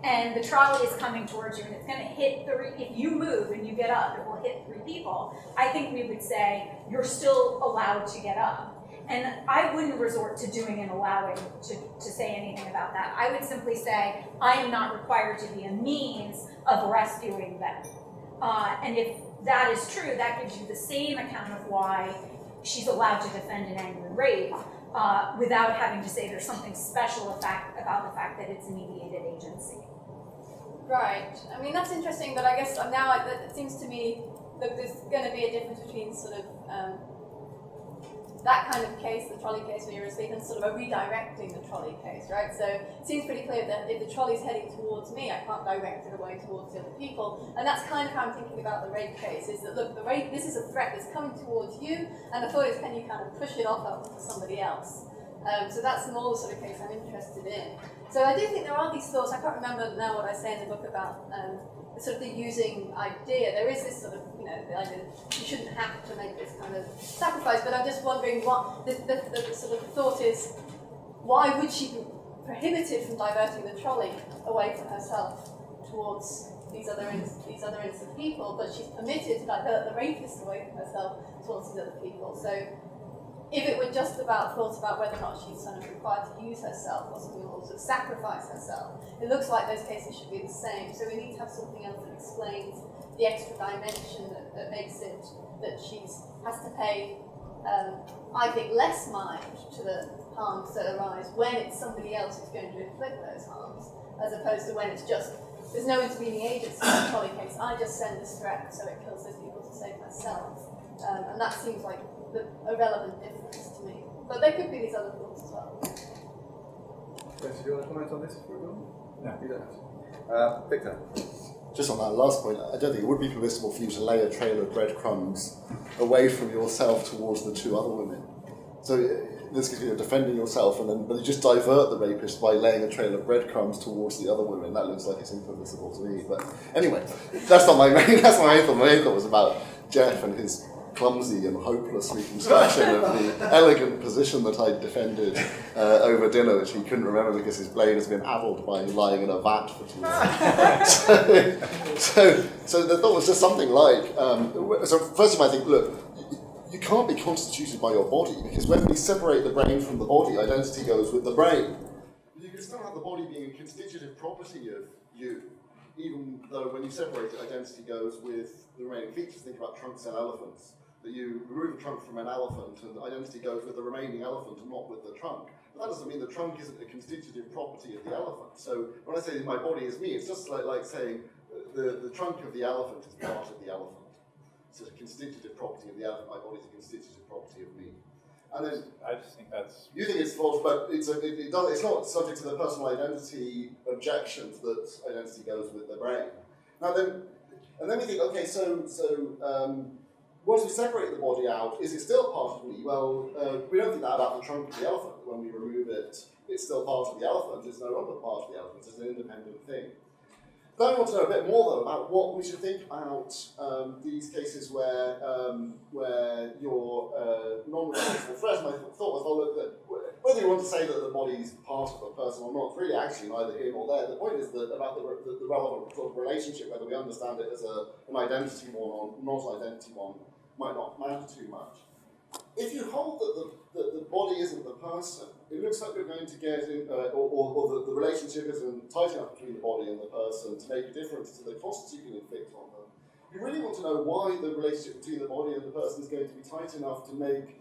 and the trolley is coming towards you and it's going to hit if you move and you get up, it will hit 3 people, I think we would say you're still allowed to get up. And I wouldn't resort to doing and allowing to say anything about that. I would simply say, I am not required to be a means of rescuing them. And if that is true, that gives you the same account of why she's allowed to defend an angry rape without having to say there's something special about the fact that it's a mediated agency. Right. I mean, that's interesting, but I guess now it seems to me that there's going to be a difference between sort of that kind of case, the trolley case where you're asleep, and sort of a redirecting the trolley case, right? So it seems pretty clear that if the trolley's heading towards me, I can't direct it away towards the other people. And that's kind of how I'm thinking about the rape case, is that, look, this is a threat that's coming towards you, and the thought is, can you kind of push it off onto somebody else? So that's more the sort of case I'm interested in. So I do think there are these thoughts. I can't remember now what I say in the book about sort of the using idea. There is this sort of, the idea that you shouldn't have to make this kind of sacrifice, but I'm just wondering what the sort of thought is, why would she be prohibited from diverting the trolley away from herself towards these other innocent people, but she's permitted to divert the rapist away from herself towards these other people. So if it were just thought about whether or not she's sort of required to use herself or something, or to sacrifice herself, it looks like those cases should be the same. So we need to have something else that explains the extra dimension that makes it that she has to pay, I think, less mind to the harms that arise when it's somebody else who's going to inflict those harms, as opposed to when it's just, there's no intervening agency in the trolley case, I just send this threat so it kills those people to save myself. And that seems like a relevant difference to me. But there could be these other thoughts as well. Okay, so do you want to comment on this before we go on? No. You don't have to. Victor. Just on that last point, I don't think it would be permissible for you to lay a trail of breadcrumbs away from yourself towards the 2 other women. So this is defending yourself, but you just divert the rapist by laying a trail of breadcrumbs towards the other women. That looks like it's impermissible to me. But anyway, that's not my main. That's my main thought. My main thought was about Jeff and his clumsy and hopeless reconstruction of the elegant position that I defended over dinner, which he couldn't remember because his brain has been addled by lying in a vat for 2 years. so the thought was just something like, so first of all I think, look, you can't be constituted by your body, because when we separate the brain from the body, identity goes with the brain. You can still have the body being a constitutive property of you, even though when you separate it, identity goes with the remaining features. Think about trunks and elephants. That you remove a trunk from an elephant and identity goes with the remaining elephant and not with the trunk. But that doesn't mean the trunk isn't a constitutive property of the elephant. So when I say my body is me, it's just like saying the trunk of the elephant is part of the elephant. It's a constitutive property of the elephant. My body is a constitutive property of me. And then I just think that's... You think it's false, but it's not subject to the personal identity objections that identity goes with the brain. Now then we think, okay, so once we separate the body out, is it still part of me? Well, we don't think that about the trunk of the elephant. When we remove it, it's still part of the elephant. It's no longer part of the elephant. It's an independent thing. Then I want to know a bit more, though, about what we should think about these cases where you're non-responsible threat. My thought was, well, look, whether you want to say that the body is part of a person or not, it's really actually neither here nor there. The point is that about the relevant sort of relationship, whether we understand it as an identity one or not an identity one, might not matter too much. if you hold that the body isn't the person, it looks like you're going to get in, or the relationship isn't tight enough between the body and the person to make a difference to the costs you can inflict on them. You really want to know why the relationship between the body and the person is going to be tight enough to make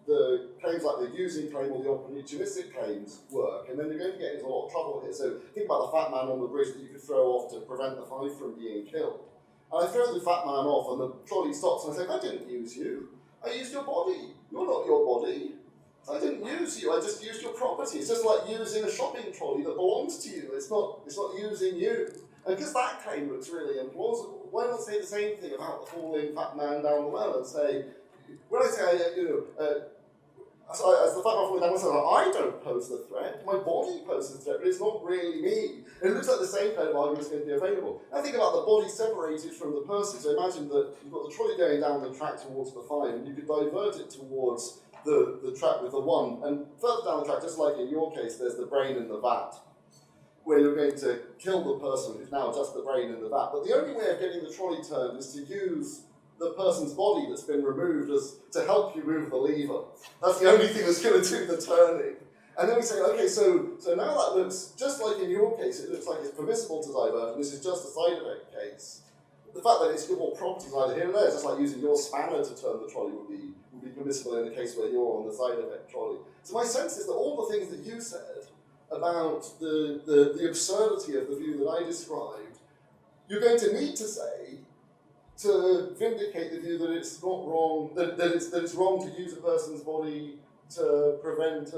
the claims like the using claim or the opportunistic claims work, and then you're going to get into a lot of trouble here. So think about the fat man on the bridge that you could throw off to prevent the five from being killed. And I throw the fat man off and the trolley stops and I say, I didn't use you. I used your body. You're not your body. I didn't use you. I just used your property. It's just like using a shopping trolley that belongs to you. It's not using you. And because that claim looks really implausible, why not say the same thing about the falling fat man down the well and say, when I say, as the fat man falling down the well, I don't pose the threat. My body poses the threat, but it's not really me. And it looks like the same kind of argument is going to be available. Now think about the body separated from the person. So imagine that you've got the trolley going down the track towards the 5, and you could divert it towards the track with the 1. And further down the track, just like in your case, there's the brain in the vat, where you're going to kill the person who's now just the brain in the vat. But the only way of getting the trolley turned is to use the person's body that's been removed to help you move the lever. That's the only thing that's going to do the turning. And then we say, okay, so now that looks, just like in your case, it looks like it's permissible to divert, and this is just a side effect case. The fact that it's your properties either here or there, just like using your spanner to turn the trolley would be permissible in the case where you're on the side effect trolley. So my sense is that all the things that you said about the absurdity of the view that I described, you're going to need to say to vindicate the view that it's not wrong, that it's wrong to use a person's body to prevent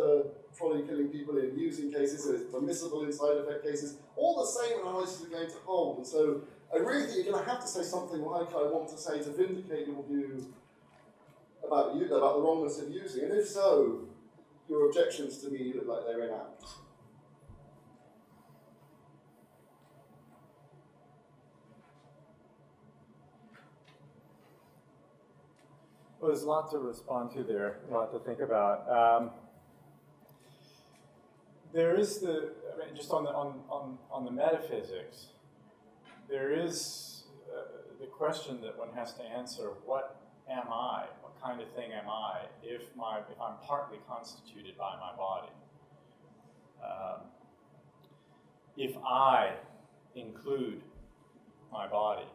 trolley killing people in using cases, and it's permissible in side effect cases. All the same analysis are going to hold. And so I really think you're going to have to say something like I want to say to vindicate your view about the wrongness of using. And if so, your objections to me look like they're inapt. Well, there's a lot to respond to there, a lot to think about. There is just on the metaphysics, there is the question that one has to answer: what am I? What kind of thing am I if I'm partly constituted by my body? If I include my body.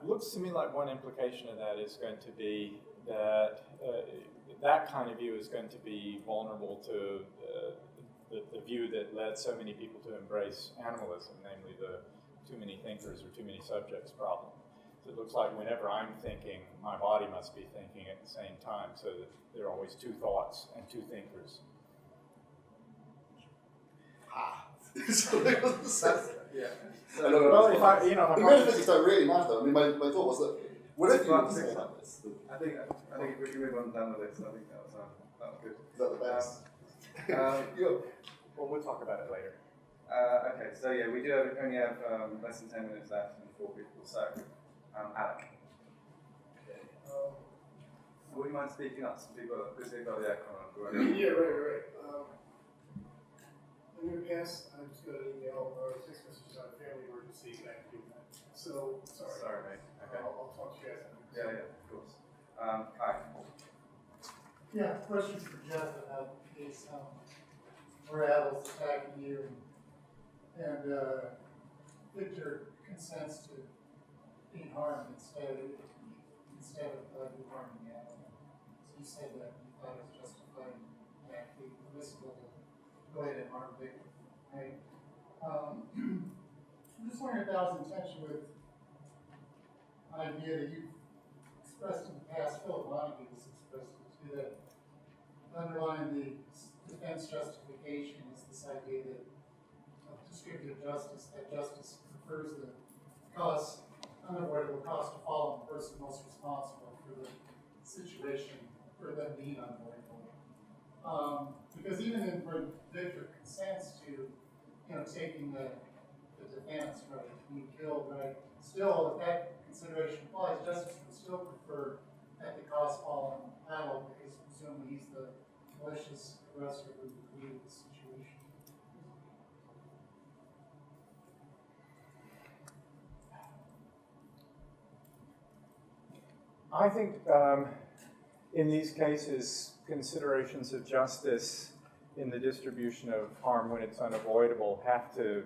It looks to me like one implication of that is going to be that that kind of view is going to be vulnerable to the view that led so many people to embrace animalism, namely the too many thinkers or too many subjects problem. So it looks like whenever I'm thinking, my body must be thinking at the same time, so that there are always two thoughts and two thinkers. Yeah. Well, the metaphysics don't really matter. I mean, my thought was that whatever you say about this, I think if we can move on down the list, I think that was good. Is that the best? Well, we'll talk about it later. Okay, so yeah, we only have less than 10 minutes left and 4 people. So, Alec. Would you mind speaking up? Some people, because they've got the aircon on. Yeah, right. In the past, I just got an email or text messages on a family emergency, and I can do that. So, sorry. Mate. Okay. I'll talk to you guys. Yeah, of course. Kai. Yeah, question for Jeff about these adults attacking you, and Victor consents to being harmed instead of you harming the animal. So you said that you thought it was justified and actually permissible to go ahead and harm Victor, right? I'm just wondering if that was in tension with an idea that you expressed in the past, Philip Montague was expressed to too, that underlying the defense justification is this idea that of distributive justice, that justice prefers the unavoidable cost to fall on the person most responsible for the situation, for them being unavoidable. Because even when Victor consents to, taking the defense, right, being killed, right, still, if that consideration applies, justice would still prefer that the cost fall on the adult, because presumably he's the malicious aggressor who created the situation. I think in these cases, considerations of justice in the distribution of harm when it's unavoidable have to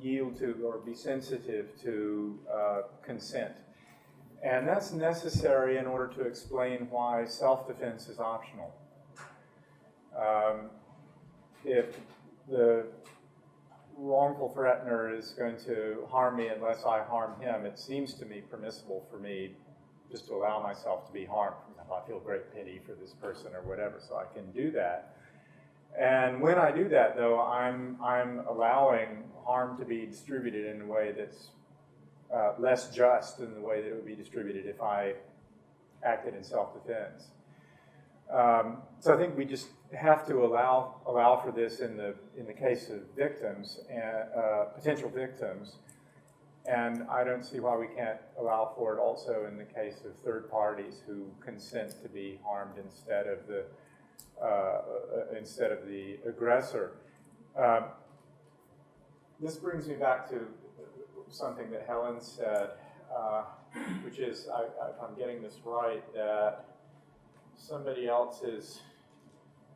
yield to or be sensitive to consent. And that's necessary in order to explain why self-defense is optional. If the wrongful threatener is going to harm me unless I harm him, it seems to me permissible for me just to allow myself to be harmed. I feel great pity for this person or whatever, so I can do that. And when I do that, though, I'm allowing harm to be distributed in a way that's less just than the way that it would be distributed if I acted in self-defense. So I think we just have to allow for this in the case of victims and potential victims, and I don't see why we can't allow for it also in the case of third parties who consent to be harmed instead of the aggressor. This brings me back to something that Helen said, which is, if I'm getting this right, that somebody else is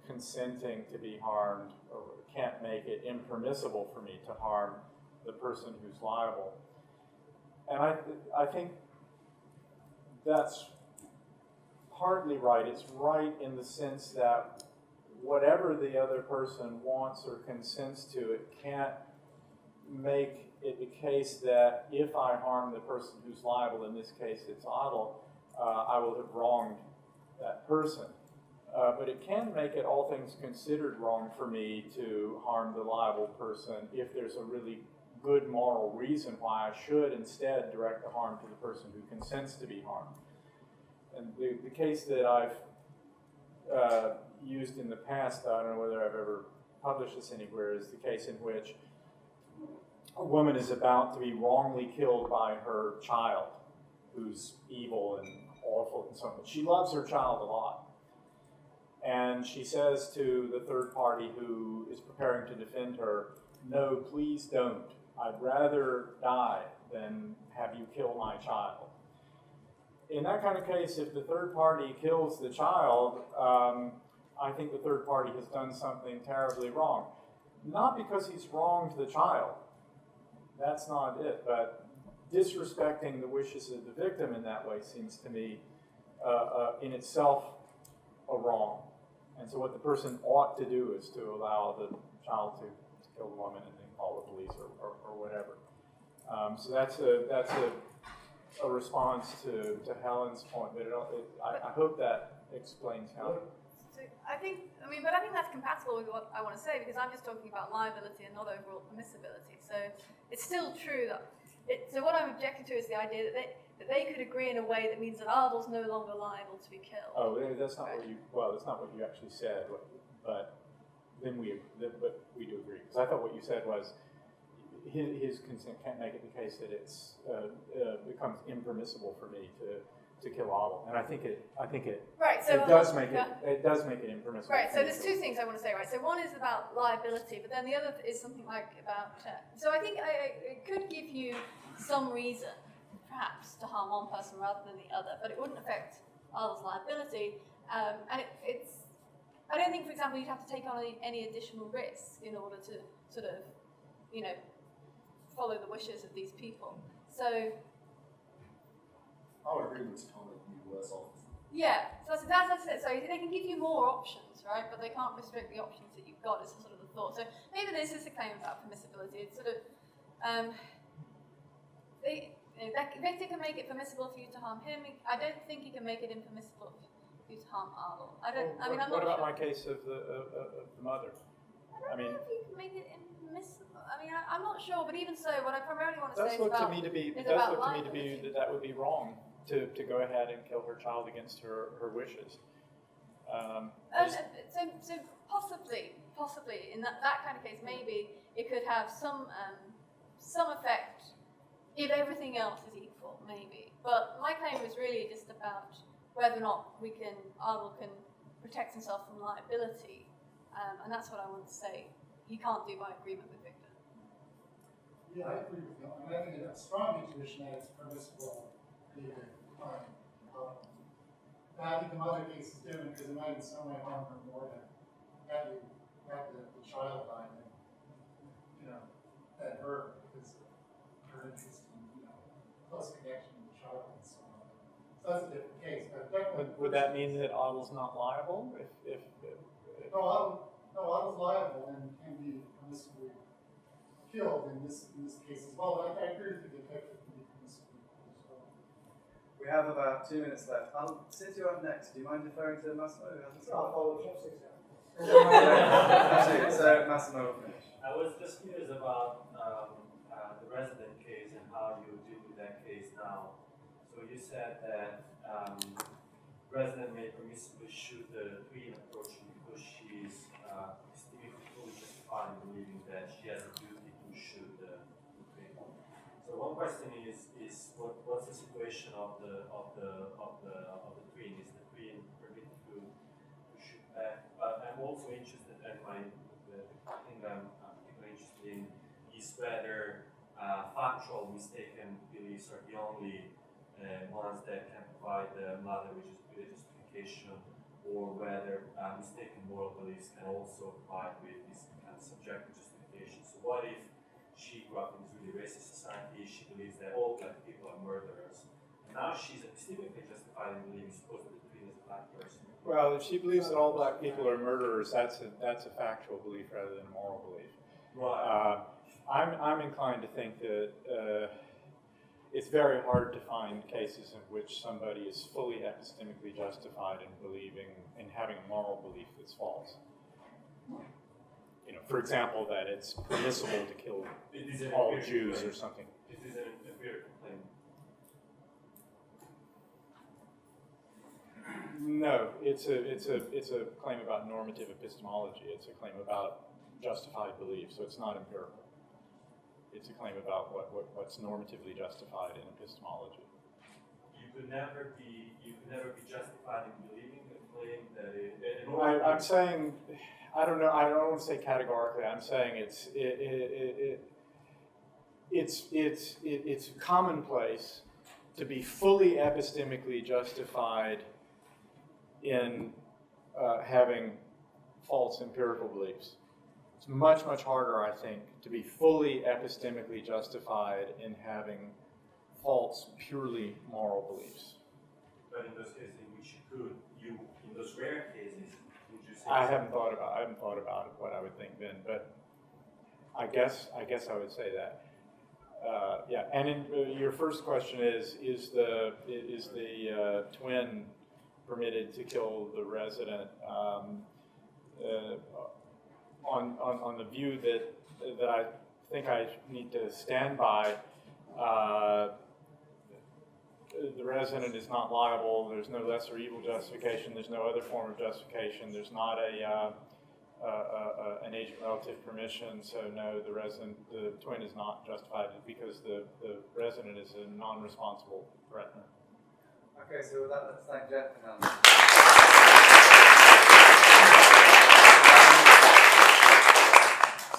consenting to be harmed or can't make it impermissible for me to harm the person who's liable. And I think that's partly right. It's right in the sense that whatever the other person wants or consents to, it can't make it the case that if I harm the person who's liable, in this case it's Adel, I will have wronged that person. But it can make it, all things considered, wrong for me to harm the liable person if there's a really good moral reason why I should instead direct the harm to the person who consents to be harmed. And the case that I've used in the past, I don't know whether I've ever published this anywhere, is the case in which a woman is about to be wrongly killed by her child, who's evil and awful and so on. But she loves her child a lot. And she says to the third party who is preparing to defend her, "No, please don't. I'd rather die than have you kill my child." In that kind of case, if the third party kills the child, I think the third party has done something terribly wrong. Not because he's wronged the child. That's not it. But disrespecting the wishes of the victim in that way seems to me in itself a wrong. And so what the person ought to do is to allow the child to kill the woman and then call the police or whatever. So that's a response to Helen's point, but I hope that explains how. So I think that's compatible with what I want to say, because I'm just talking about liability and not overall permissibility. So it's still true that so what I'm objecting to is the idea that they could agree in a way that means that Adel's no longer liable to be killed. Oh, that's not that's not what you actually said, but then we do agree, because I thought what you said was his consent can't make it the case that it's becomes impermissible for me to kill Adel, and I think it right. So it does make it impermissible. Right. So there's two things I want to say. Right. So one is about liability, but then the other is something like about. So I think it could give you some reason, perhaps, to harm one person rather than the other, but it wouldn't affect Adel's liability. And it's. I don't think, for example, you'd have to take on any additional risk in order to sort of, follow the wishes of these people. So. Our agreements can't make you worse off. Yeah, so that's it. So they can give you more options, right? But they can't restrict the options that you've got, is sort of the thought. So maybe this is a claim about permissibility. It's sort of, Victor can make it permissible for you to harm him. I don't think he can make it impermissible for you to harm Adel. I'm not What about sure. my case of the mother? I don't know if you can make it impermissible. I'm not sure, but even so, what I primarily want to say is about. It does look to me to be that would be wrong to go ahead and kill her child against her wishes. So possibly in that kind of case, maybe it could have some effect if everything else is equal, maybe. But my claim is really just about whether or not Adel can protect himself from liability, and that's what I want to say. He can't do by agreement with Victor. Yeah, I agree with you. I think it's a strong intuition that it's permissible to harm. I think the mother case is different because it might in some way harm her more than have the child die than, than her, because of her interest in, close connection with the child and so on. So that's a different case, but definitely. Would that mean that Adel's not liable? If No, Adel's liable and can be permissibly killed in this case as well. I agree with the detective can be permissibly killed as well. We have about 2 minutes left. Since you're up next, do you mind deferring to Massimo? I'll follow Jeff's example. Absolutely. So Massimo will finish. I was just curious about the resident case and how you deal with that case now. So you said that resident may permissibly shoot the twin approaching because she's extremely fully justified in believing that she has a duty to shoot the twin. So one question is what's the situation of the twin? Is the twin permitted to shoot back? But I'm also interested, and the thing I'm particularly interested in is whether factual mistaken beliefs are the only ones that can provide the mother with justification, or whether mistaken moral beliefs can also provide with this kind of subjective justification. So what if she grew up in this really racist society, she believes that all black people are murderers, and now she's epistemically justified in believing supposedly the twin is a black person? Well, if she believes that all black people are murderers, that's a factual belief rather than a moral belief. Right. I'm inclined to think that it's very hard to find cases in which somebody is fully epistemically justified in believing, in having a moral belief that's false. For example, that it's permissible to kill all Jews or something. It is an empirical claim. No, it's a claim about normative epistemology. It's a claim about justified belief, so it's not empirical. It's a claim about what's normatively justified in epistemology. You could never be justified in believing a claim that I'm saying, I don't know. I don't want to say categorically. I'm saying it's commonplace to be fully epistemically justified in having false empirical beliefs. It's much, much harder, I think, to be fully epistemically justified in having false, purely moral beliefs. But in those cases in which in those rare cases, would you say? I haven't thought about what I would think then, but I guess I would say that. Yeah, and in your first question is the twin permitted to kill the resident? On the view that I think I need to stand by, the resident is not liable. There's no lesser evil justification. There's no other form of justification. There's not an agent relative permission. So no, the twin is not justified because the resident is a non-responsible threatener. Okay, so with that, let's thank Jeff and Helen.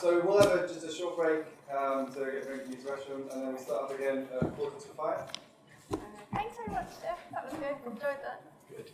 So we'll have just a short break to get drink and use the restroom, and then we start up again at 4:45. Thanks very much, Seth. That was good. Enjoyed that. Good.